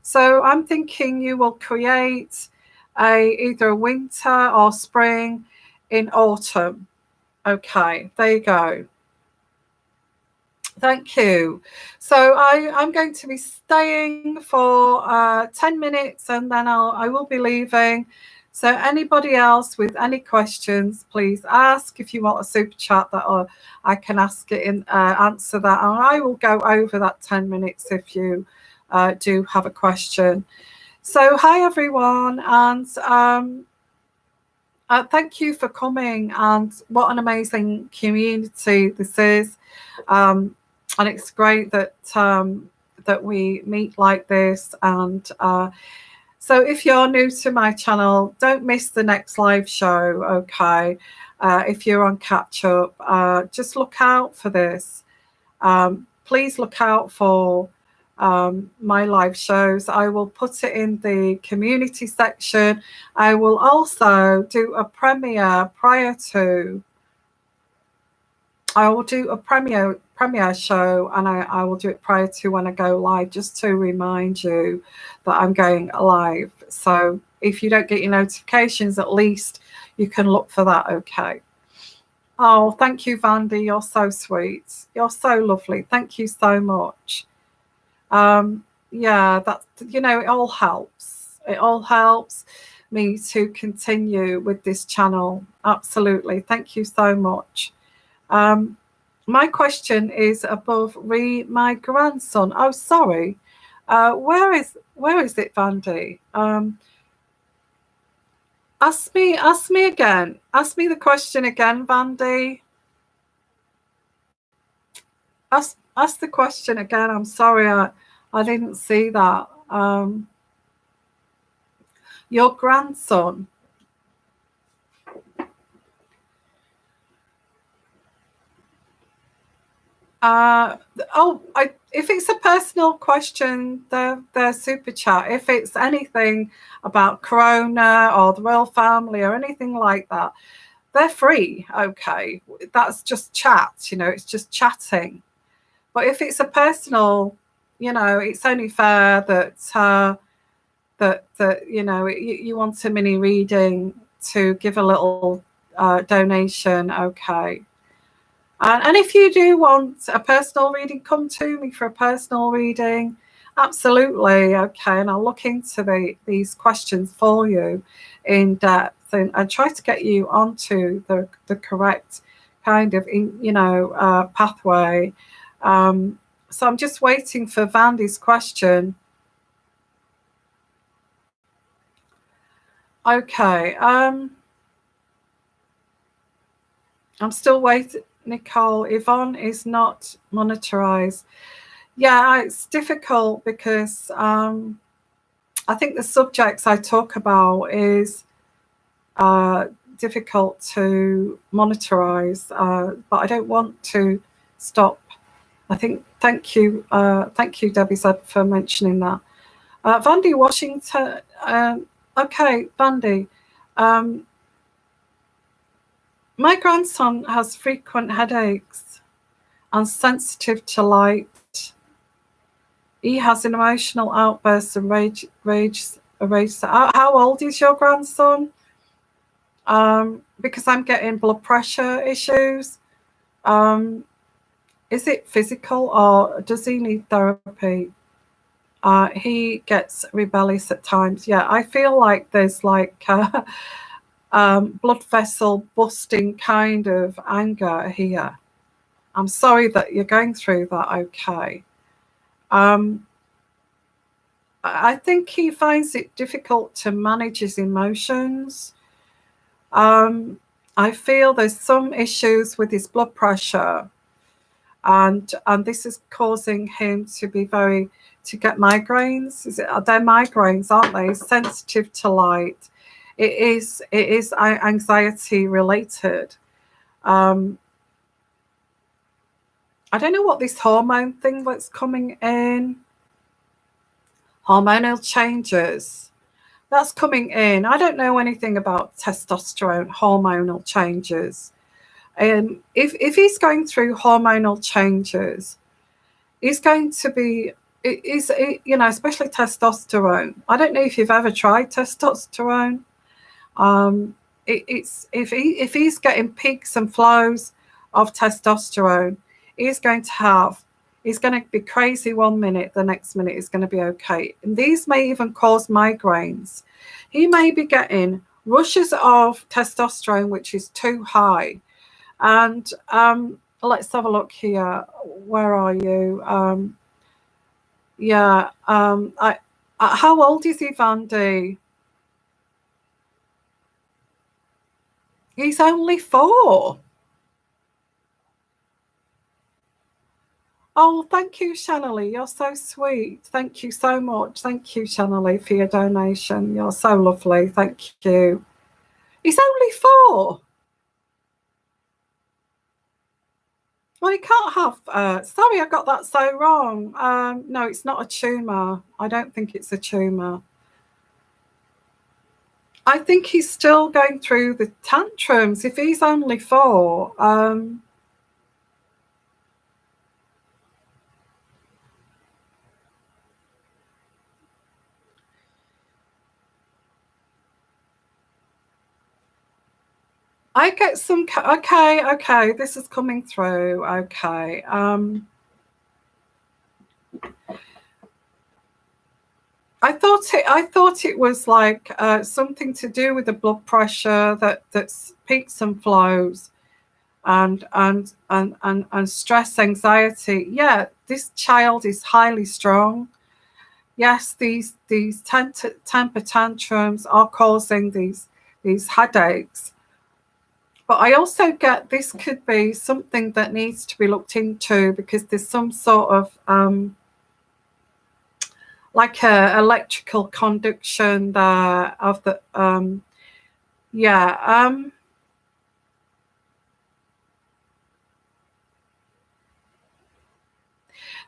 So I'm thinking you will create either a winter or spring in autumn. Okay, there you go. Thank you. So I'm going to be staying for 10 minutes and then I will be leaving. So anybody else with any questions, please ask. If you want a super chat, that I can ask it in answer that, and I will go over that 10 minutes if you do have a question. So hi everyone, and thank you for coming. And what an amazing community this is, and it's great that that we meet like this. And so if you're new to my channel, don't miss the next live show, okay? If you're on catch up, just look out for this. Please look out for my live shows. I will put it in the community section. I will also do a premiere prior to. I will do a premiere show, and I will do it prior to when I go live, just to remind you that I'm going live. So if you don't get your notifications, at least you can look for that, okay? Oh, thank you, Vandy. You're so sweet. You're so lovely. Thank you so much. Yeah, that's, you know, it all helps. It all helps me to continue with this channel. Absolutely. Thank you so much. My question is above my grandson. Oh, sorry. Where is it, Vandy? Ask me again. Ask me the question again, Vandy. Ask the question again. I'm sorry, I didn't see that. Your grandson. If it's a personal question, they're super chat. If it's anything about Corona or the royal family or anything like that, they're free. Okay, that's just chat. You know, it's just chatting. But if it's a personal, you know, it's only fair that that you know, you want a mini reading to give a little donation. Okay. And if you do want a personal reading, come to me for a personal reading. Absolutely. Okay. And I'll look into these questions for you in depth and try to get you onto the correct kind of, pathway. So I'm just waiting for Vandy's question. Okay. I'm still waiting. Nicole, Yvonne is not monetized. Yeah, it's difficult because I think the subjects I talk about is difficult to monetize, but I don't want to stop. I think thank you, Debbie, for mentioning that. Vandy Washington. Okay, Vandy. My grandson has frequent headaches and sensitive to light. He has an emotional outburst and rage. How old is your grandson? Because I'm getting blood pressure issues. Is it physical or does he need therapy? He gets rebellious at times. Yeah, I feel like there's like blood vessel busting kind of anger here. I'm sorry that you're going through that. Okay. I think he finds it difficult to manage his emotions. I feel there's some issues with his blood pressure, and this is causing him to get migraines. They're migraines, aren't they? Sensitive to light. It is anxiety related. I don't know what this hormone thing that's coming in. Hormonal changes. That's coming in. I don't know anything about testosterone, hormonal changes. If he's going through hormonal changes, he's going to be, especially testosterone. I don't know if you've ever tried testosterone. If he's getting peaks and flows of testosterone, he's going to be crazy one minute, the next minute is going to be okay. And these may even cause migraines. He may be getting rushes of testosterone, which is too high. And let's have a look here. Where are you? How old is he, Vandy? He's only 4. Oh, thank you, Shanley. You're so sweet. Thank you so much. Thank you, Shanley, for your donation. You're so lovely. Thank you. He's only 4. Well, he can't have. Sorry, I got that so wrong. No, it's not a tumour. I don't think it's a tumour. I think he's still going through the tantrums. If he's only 4, I get some. Okay. This is coming through. Okay. I thought it was like something to do with the blood pressure that's peaks and flows, and stress, anxiety. Yeah, this child is highly strong. Yes, these temper tantrums are causing these headaches. But I also get this could be something that needs to be looked into because there's some sort of like a electrical conduction there of the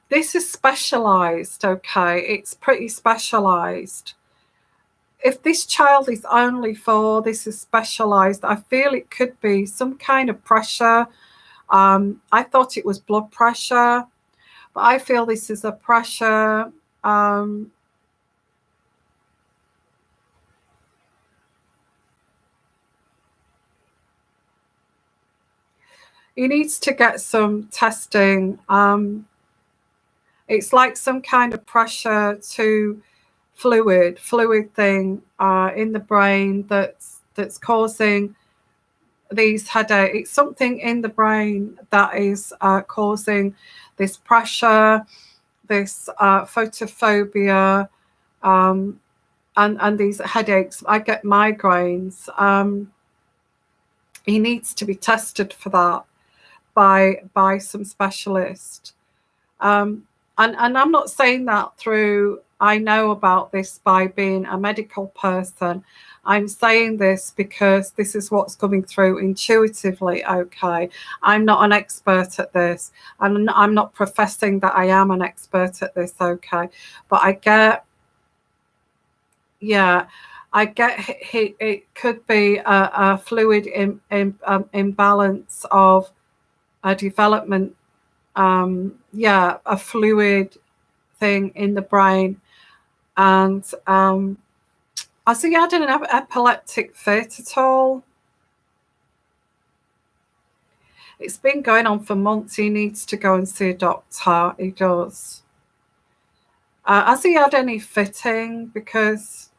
this is specialized. Okay, it's pretty specialized. If this child is only 4, this is specialized. I feel it could be some kind of pressure. I thought it was blood pressure, but I feel this is a pressure. He needs to get some testing. It's like some kind of pressure to fluid thing in the brain that's causing these headaches. It's something in the brain that is causing this pressure, this photophobia, and these headaches. I get migraines. He needs to be tested for that by some specialist. And I'm not saying that through I know about this by being a medical person. I'm saying this because this is what's coming through intuitively. Okay, I'm not an expert at this, and I'm not professing that I am an expert at this. Okay, but I get, yeah, I get it could be a fluid imbalance of a development, a fluid thing in the brain. And has he had an epileptic fit at all? It's been going on for months. He needs to go and see a doctor. He does. Has he had any fitting? Because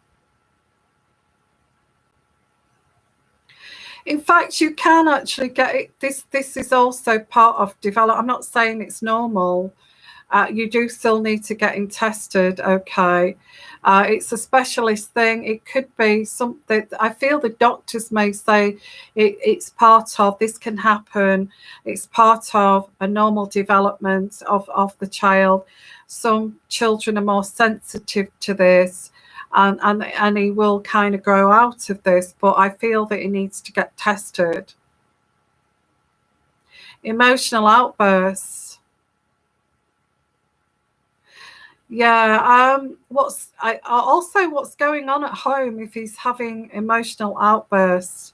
in fact, you can actually get it. This is also part of develop. I'm not saying it's normal. You do still need to get him tested. Okay, it's a specialist thing. It could be something. I feel the doctors may say it's part of this can happen. It's part of a normal development of the child. Some children are more sensitive to this. And he will kind of grow out of this, but I feel that he needs to get tested. Emotional outbursts. Yeah. What's going on at home if he's having emotional outbursts?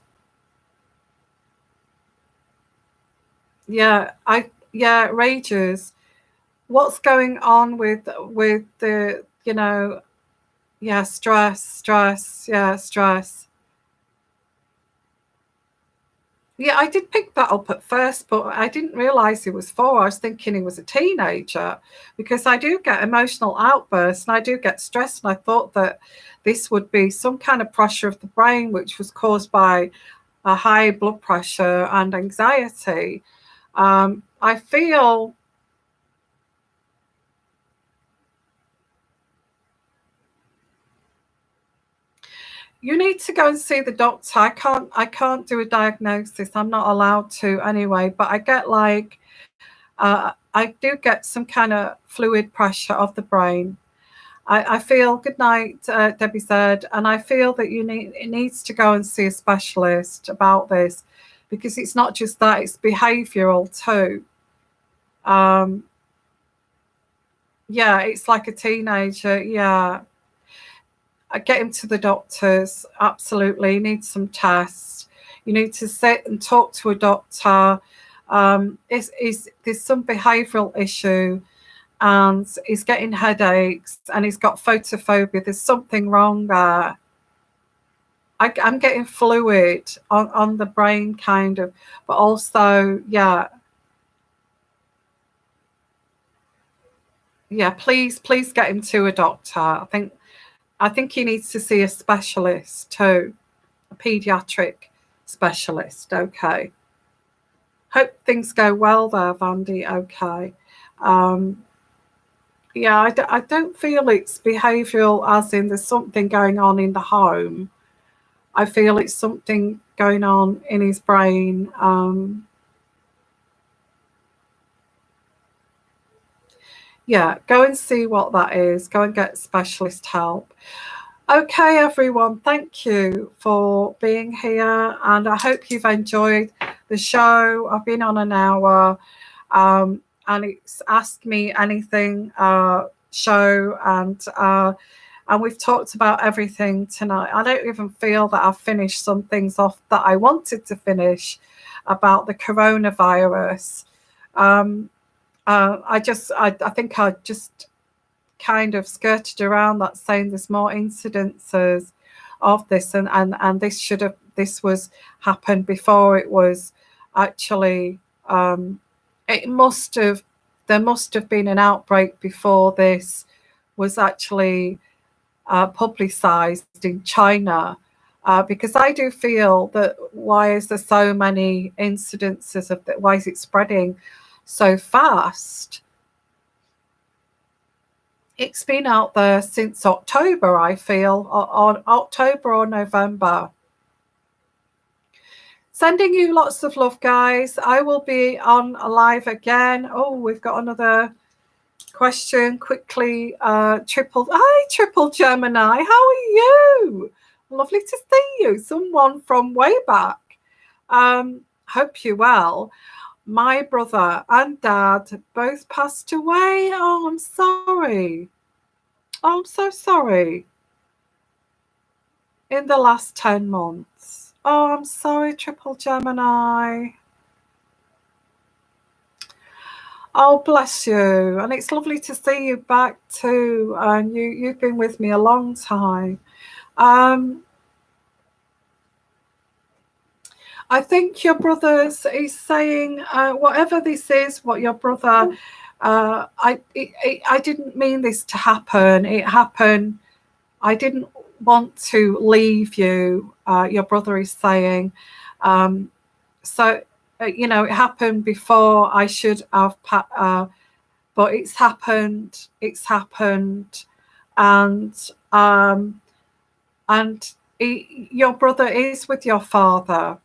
Yeah, rages. What's going on with the stress. Yeah, stress. Yeah, I did pick that up at first, but I didn't realize he was 4. I was thinking he was a teenager, because I do get emotional outbursts and I do get stressed. And I thought that this would be some kind of pressure of the brain, which was caused by a high blood pressure and anxiety. I feel you need to go and see the doctor. I can't do a diagnosis. I'm not allowed to anyway, but I get like I do get some kind of fluid pressure of the brain. I feel, good night, Debbie said, and I feel that it needs to go and see a specialist about this, because it's not just that, it's behavioural too. Yeah, it's like a teenager. Yeah. I get him to the doctors. Absolutely. He needs some tests. You need to sit and talk to a doctor. There's some behavioural issue, and he's getting headaches, and he's got photophobia. There's something wrong there. I'm getting fluid on the brain, kind of, but also, yeah, please get him to a doctor. I think he needs to see a specialist too, a paediatric specialist. Okay. Hope things go well there, Vandy. Okay. Yeah, I don't feel it's behavioural, as in there's something going on in the home. I feel it's something going on in his brain. Yeah, go and see what that is. Go and get specialist help. Okay, everyone, thank you for being here, and I hope you've enjoyed the show. I've been on an hour, and it's Ask Me Anything show, and we've talked about everything tonight. I don't even feel that I've finished some things off that I wanted to finish about the coronavirus. I think I just kind of skirted around that, saying there's more incidences of this, and this was happened before it was actually there must have been an outbreak before this was actually publicized in China, because I do feel that why is there so many incidences of that? Why is it spreading so fast? It's been out there since October, I feel, on October or November. Sending you lots of love, guys. I will be on live again. Oh, we've got another question quickly. Triple Gemini. How are you? Lovely to see you. Someone from way back. Hope you're well. My brother and dad both passed away. Oh, I'm sorry. Oh, I'm so sorry. In the last 10 months. Oh, I'm sorry, Triple Gemini. Oh, bless you. And it's lovely to see you back too. And you've been with me a long time. I think your brother is saying, whatever this is, what your brother, I didn't mean this to happen. It happened. I didn't want to leave you. Your brother is saying, so it happened before I should have, but it's happened. It's happened, and your brother is with your father.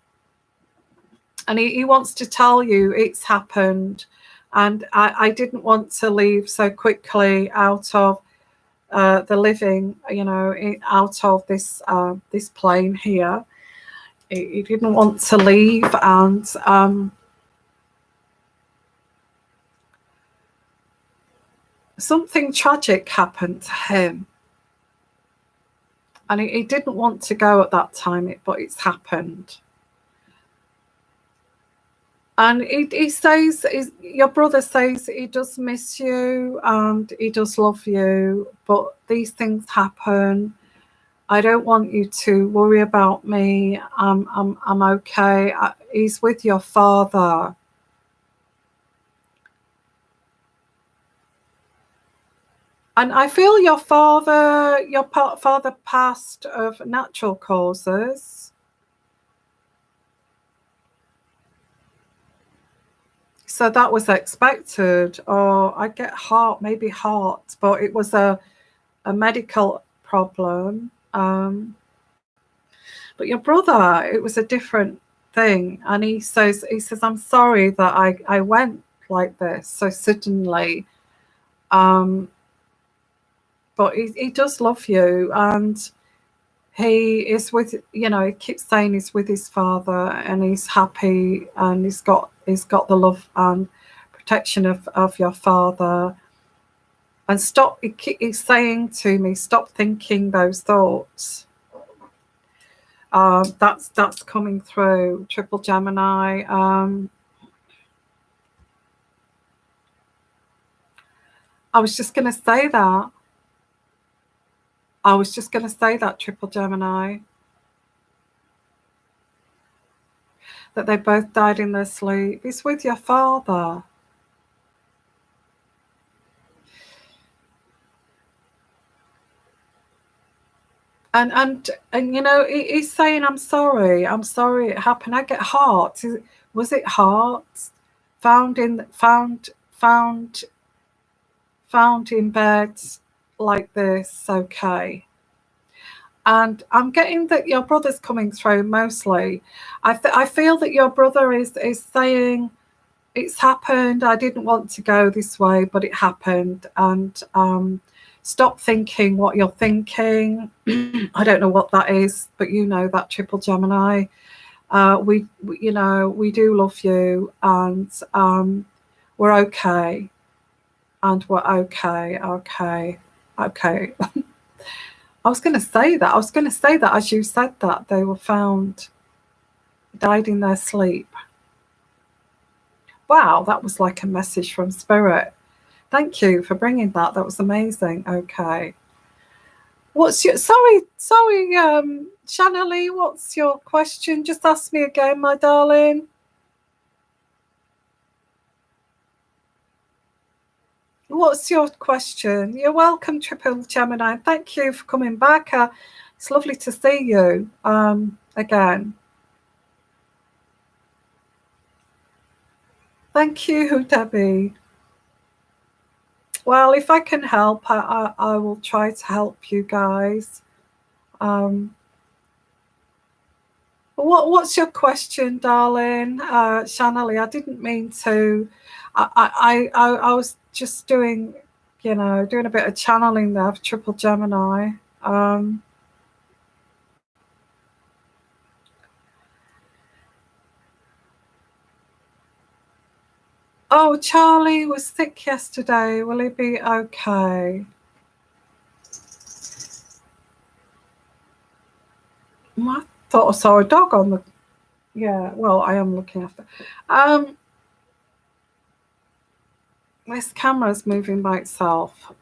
And he wants to tell you it's happened, and I didn't want to leave so quickly out of the living, out of this plane here. He didn't want to leave, and something tragic happened to him, and he didn't want to go at that time, but it's happened. And he says, your brother says he does miss you and he does love you, but these things happen. I don't want you to worry about me. I'm okay. He's with your father. And I feel your father passed of natural causes. So that was expected. Or I get maybe heart, but it was a medical problem. But your brother, it was a different thing. And he says, I'm sorry that I went like this so suddenly. But he does love you, and he is with, he keeps saying he's with his father and he's happy, and he's got the love and protection of your father. And he's saying to me, stop thinking those thoughts. That's coming through, Triple Gemini. I was just going to say that. Triple Gemini. That they both died in their sleep. He's with your father. And he's saying, I'm sorry it happened. I get heart. Was it heart found in bed like this? Okay. And I'm getting that your brother's coming through mostly. I feel that your brother is saying it's happened. I didn't want to go this way, but it happened. And stop thinking what you're thinking. I don't know what that is, but you know that, Triple Gemini. We do love you, and we're okay. And we're okay. I was going to say that as you said that, they were found, died in their sleep. Wow, that was like a message from Spirit. Thank you for bringing that. That was amazing. Okay. What's your, sorry, Shanali, what's your question? Just ask me again, my darling. What's your question? You're welcome, Triple Gemini. Thank you for coming back. It's lovely to see you again. Thank you, Debbie. Well, if I can help, I will try to help you guys. What's your question, darling? Shanley, I didn't mean to. I was just doing, doing a bit of channeling there for Triple Gemini. Oh, Charlie was sick yesterday. Will he be okay? I thought I saw a dog on the. Yeah, well, I am looking after. This camera's moving by itself.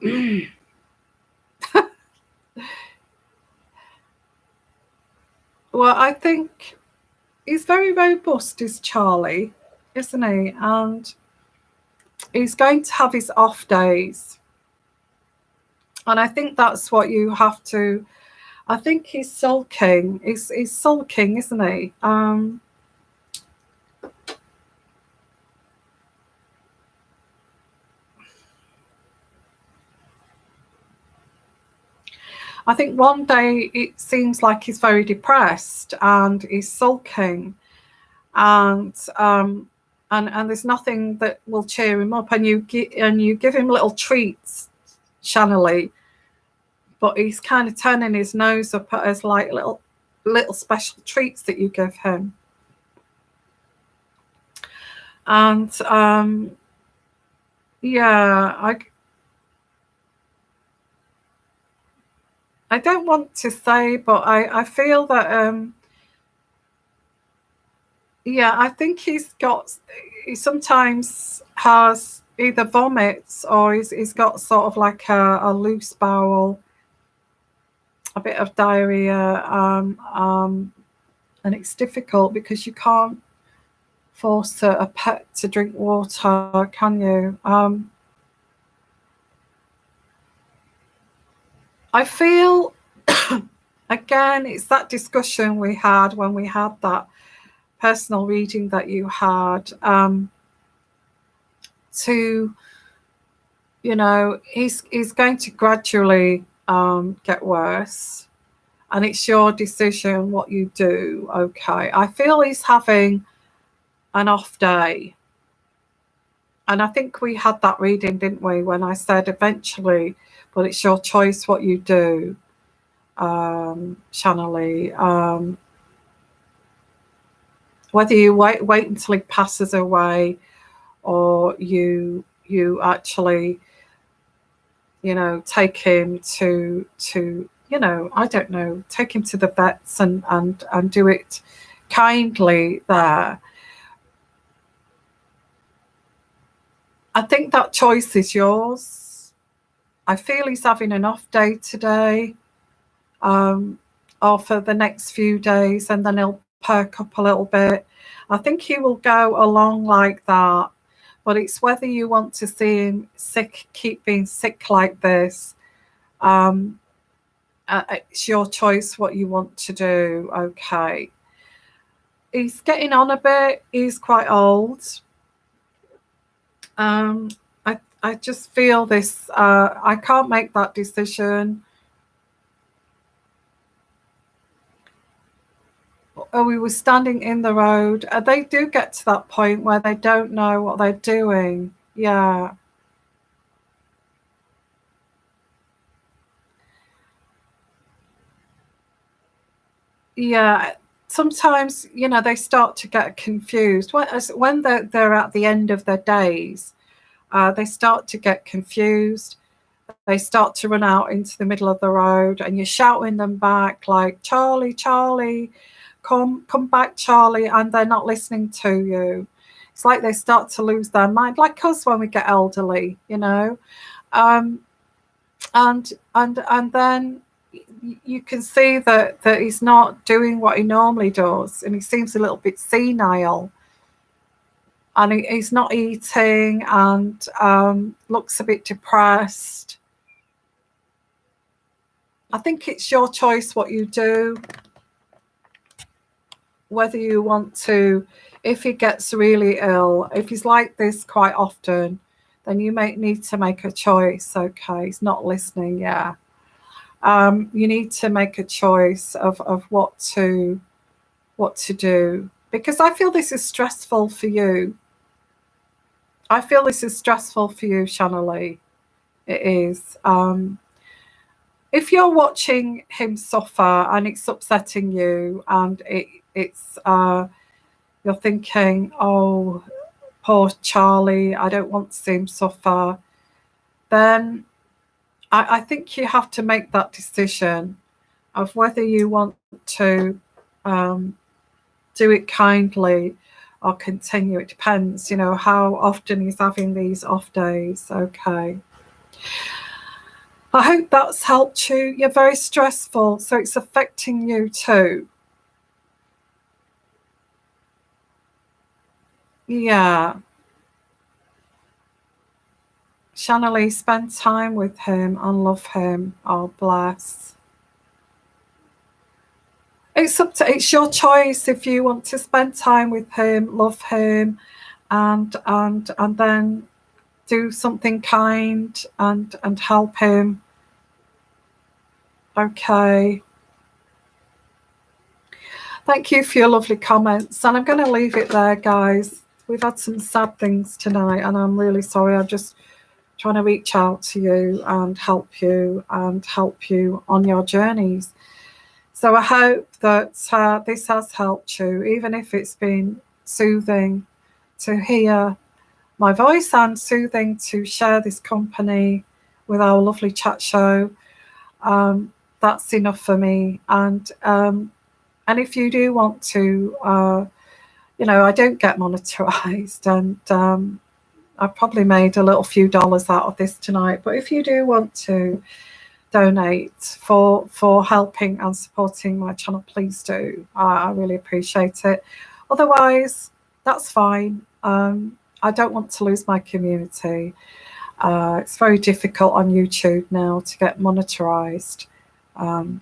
Well, I think he's very robust, is Charlie, isn't he? And he's going to have his off days. And I think that's what you have to. I think he's sulking. He's sulking, isn't he? I think one day it seems like he's very depressed and he's sulking, and there's nothing that will cheer him up. And you give him little treats, Shanley, but he's kind of turning his nose up at us like little special treats that you give him. And yeah, I don't want to say, but I feel that yeah, I think he sometimes has either vomits or he's got sort of like a loose bowel, a bit of diarrhea, and it's difficult because you can't force a pet to drink water, can you? I feel, again, it's that discussion we had when we had that personal reading that you had, to, he's going to gradually get worse, and it's your decision what you do. Okay, I feel he's having an off day, and I think we had that reading, didn't we, when I said eventually, but it's your choice what you do, Shanley. Whether you wait until he passes away, or you actually, take him to I don't know, take him to the vets and do it kindly there. I think that choice is yours. I feel he's having an off day today, or for the next few days, and then he'll perk up a little bit. I think he will go along like that, but it's whether you want to see him sick, keep being sick like this. It's your choice what you want to do. Okay. He's getting on a bit. He's quite old. I just feel this. I can't make that decision. Oh, we were standing in the road. They do get to that point where they don't know what they're doing. Yeah. Yeah. Sometimes, they start to get confused. When they're at the end of their days, they start to get confused. They start to run out into the middle of the road, and you're shouting them back like, Charlie, Charlie, come back, Charlie, and they're not listening to you. It's like they start to lose their mind, like us when we get elderly, and then you can see that he's not doing what he normally does, and he seems a little bit senile, and he's not eating, and looks a bit depressed. I think it's your choice what you do, whether you want to, if he gets really ill, if he's like this quite often, then you may need to make a choice. Okay, he's not listening. Yeah, you need to make a choice of what to do, because I feel this is stressful for you. I feel this is stressful for you, Shanali. It is. If you're watching him suffer and it's upsetting you, and it's you're thinking, oh, poor Charlie, I don't want to see him suffer, then I think you have to make that decision of whether you want to do it kindly or continue. It depends, how often he's having these off days. Okay. I hope that's helped you. You're very stressful, so it's affecting you too. Yeah. Shanali, spend time with him and love him. Oh, bless. It's your choice if you want to spend time with him, love him, and then do something kind and help him. Okay. Thank you for your lovely comments, and I'm going to leave it there, guys. We've had some sad things tonight, and I'm really sorry. I'm just trying to reach out to you and help you on your journeys. So I hope that this has helped you, even if it's been soothing to hear my voice and soothing to share this company with our lovely chat show. That's enough for me. And if you do want to, I don't get monetized, and I've probably made a little few dollars out of this tonight. But if you do want to donate for helping and supporting my channel, please do. I really appreciate it. Otherwise, that's fine. I don't want to lose my community. It's very difficult on YouTube now to get monetized, and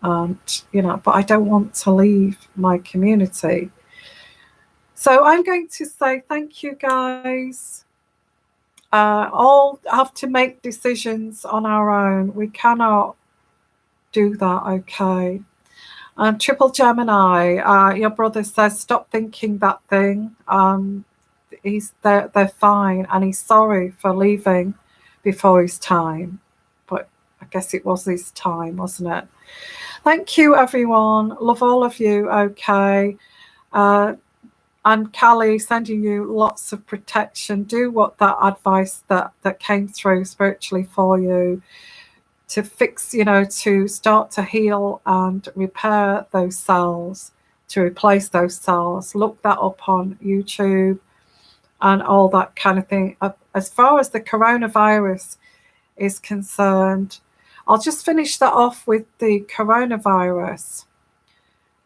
but I don't want to leave my community. So I'm going to say thank you, guys. All have to make decisions on our own. We cannot do that, okay? And Triple Gemini, your brother says, stop thinking that thing. They're fine, and he's sorry for leaving before his time. But I guess it was his time, wasn't it? Thank you, everyone. Love all of you, okay? And Callie, sending you lots of protection. Do what that advice that came through spiritually for you to fix, to start to heal and repair those cells, to replace those cells. Look that up on YouTube and all that kind of thing. As far as the coronavirus is concerned, I'll just finish that off with the coronavirus.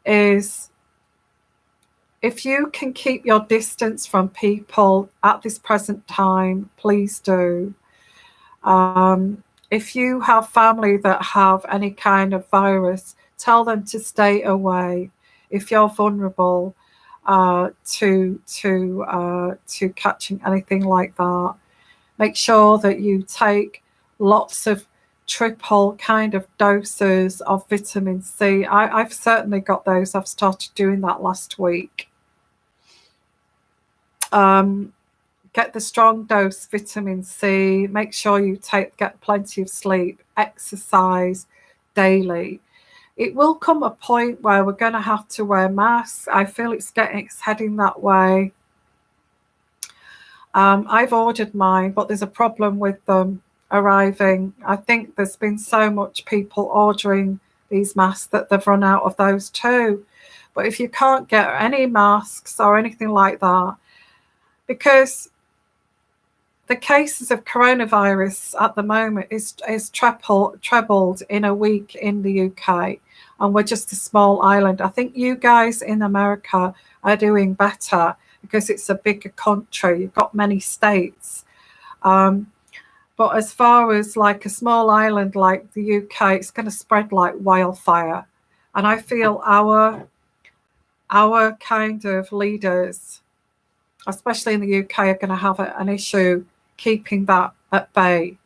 Is if you can keep your distance from people at this present time, please do. If you have family that have any kind of virus, tell them to stay away. If you're vulnerable to catching anything like that, make sure that you take lots of triple kind of doses of vitamin C. I've certainly got those. I've started doing that last week. Get the strong dose vitamin C. Make sure you get plenty of sleep, exercise daily. It will come a point where we're going to have to wear masks. I feel it's heading that way. I've ordered mine, but there's a problem with them arriving. I think there's been so much people ordering these masks that they've run out of those too. But if you can't get any masks or anything like that, because the cases of coronavirus at the moment is trebled in a week in the UK, and we're just a small island. I think you guys in America are doing better because it's a bigger country. You've got many states. But as far as like a small island like the UK, it's going to spread like wildfire. And I feel our kind of leaders especially in the UK, are going to have an issue keeping that at bay.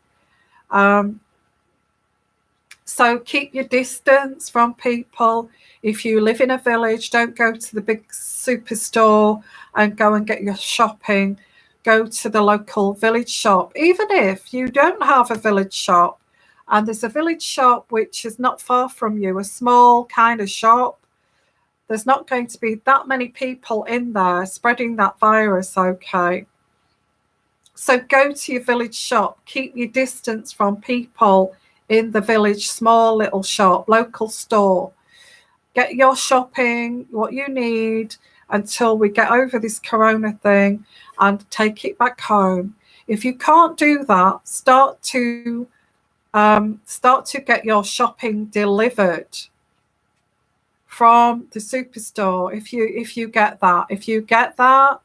So keep your distance from people. If you live in a village, don't go to the big superstore and go and get your shopping. Go to the local village shop. Even if you don't have a village shop, and there's a village shop which is not far from you, a small kind of shop, there's not going to be that many people in there spreading that virus, okay? So go to your village shop. Keep your distance from people in the village, small little shop, local store. Get your shopping, what you need, until we get over this corona thing, and take it back home. If you can't do that, start to get your shopping delivered from the superstore. If you get that,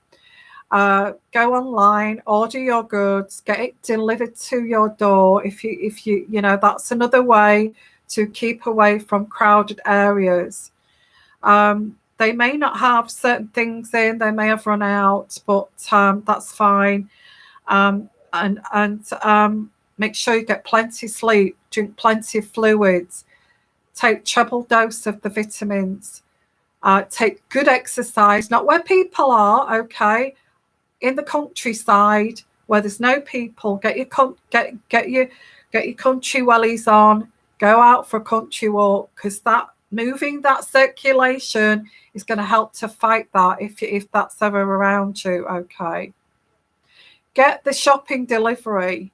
go online, order your goods, get it delivered to your door. If you that's another way to keep away from crowded areas. They may not have certain things in, they may have run out, but that's fine. And make sure you get plenty of sleep, drink plenty of fluids, take treble dose of the vitamins, take good exercise, not where people are, okay? In the countryside where there's no people, get your country wellies on, go out for a country walk, because that moving that circulation is going to help to fight that if that's ever around you, okay? Get the shopping delivery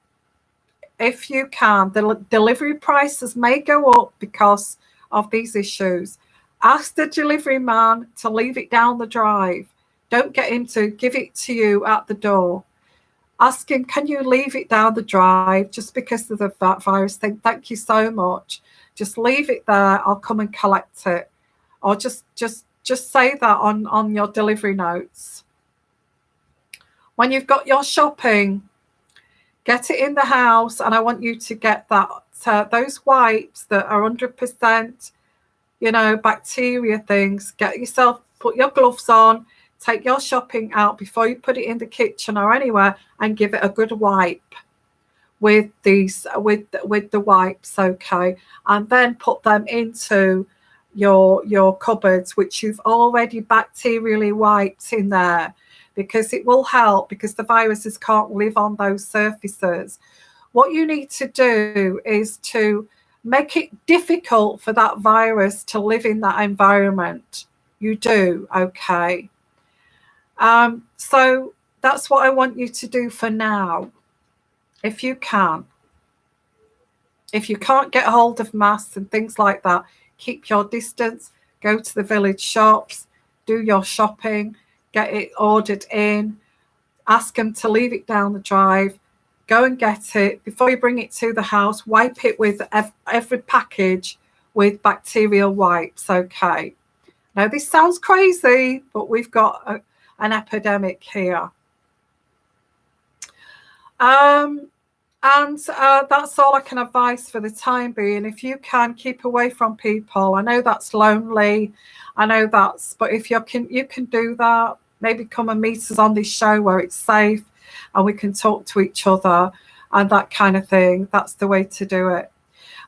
if you can. The delivery prices may go up because of these issues. Ask the delivery man to leave it down the drive. Don't get him to give it to you at the door. Ask him, can you leave it down the drive just because of the virus thing? Thank you so much. Just leave it there. I'll come and collect it. Or just say that on your delivery notes. When you've got your shopping, get it in the house, and I want you to get that those wipes that are 100%, bacteria things. Put your gloves on. Take your shopping out before you put it in the kitchen or anywhere, and give it a good wipe with the wipes, okay? And then put them into your cupboards, which you've already bacterially wiped in there, because it will help, because the viruses can't live on those surfaces. What you need to do is to make it difficult for that virus to live in that environment. You do, okay? So that's what I want you to do for now, if you can. If you can't get hold of masks and things like that, keep your distance, go to the village shops, do your shopping, get it ordered in, ask them to leave it down the drive, go and get it. Before you bring it to the house, wipe it with every package with bacterial wipes, okay? Now, this sounds crazy, but we've got an epidemic here. And that's all I can advise for the time being. If you can, keep away from people. I know that's lonely. But if you can do that, maybe come and meet us on this show where it's safe and we can talk to each other and that kind of thing. That's the way to do it.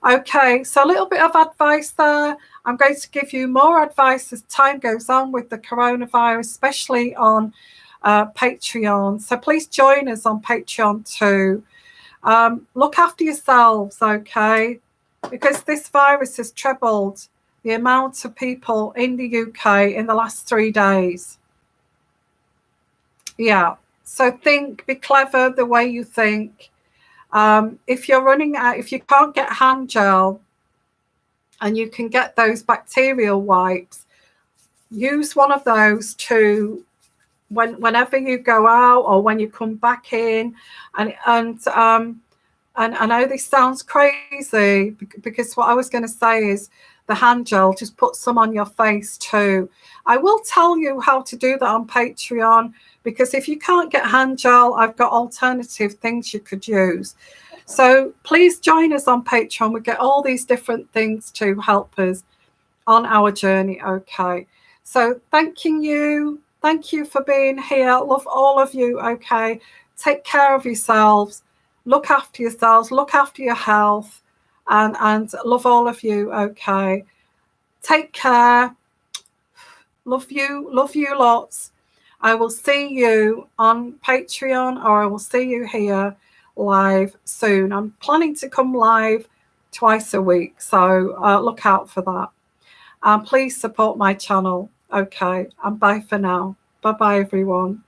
Okay, so a little bit of advice there. I'm going to give you more advice as time goes on with the coronavirus, especially on Patreon. So please join us on Patreon too. Look after yourselves, okay? Because this virus has trebled the amount of people in the UK in the last 3 days. Yeah, so be clever the way you think. If you're running out, if you can't get hand gel and you can get those bacterial wipes, use one of those to whenever you go out or when you come back in. And I know this sounds crazy, because what I was going to say is the hand gel, just put some on your face too. I will tell you how to do that on Patreon, because if you can't get hand gel, I've got alternative things you could use. So please join us on Patreon. We get all these different things to help us on our journey, okay? So thanking you Thank you for being here. Love all of you. Okay. Take care of yourselves. Look after yourselves. Look after your health. And love all of you. Okay. Take care. Love you. Love you lots. I will see you on Patreon, or I will see you here live soon. I'm planning to come live twice a week. So look out for that. Please support my channel. Okay. And bye for now. Bye bye, everyone.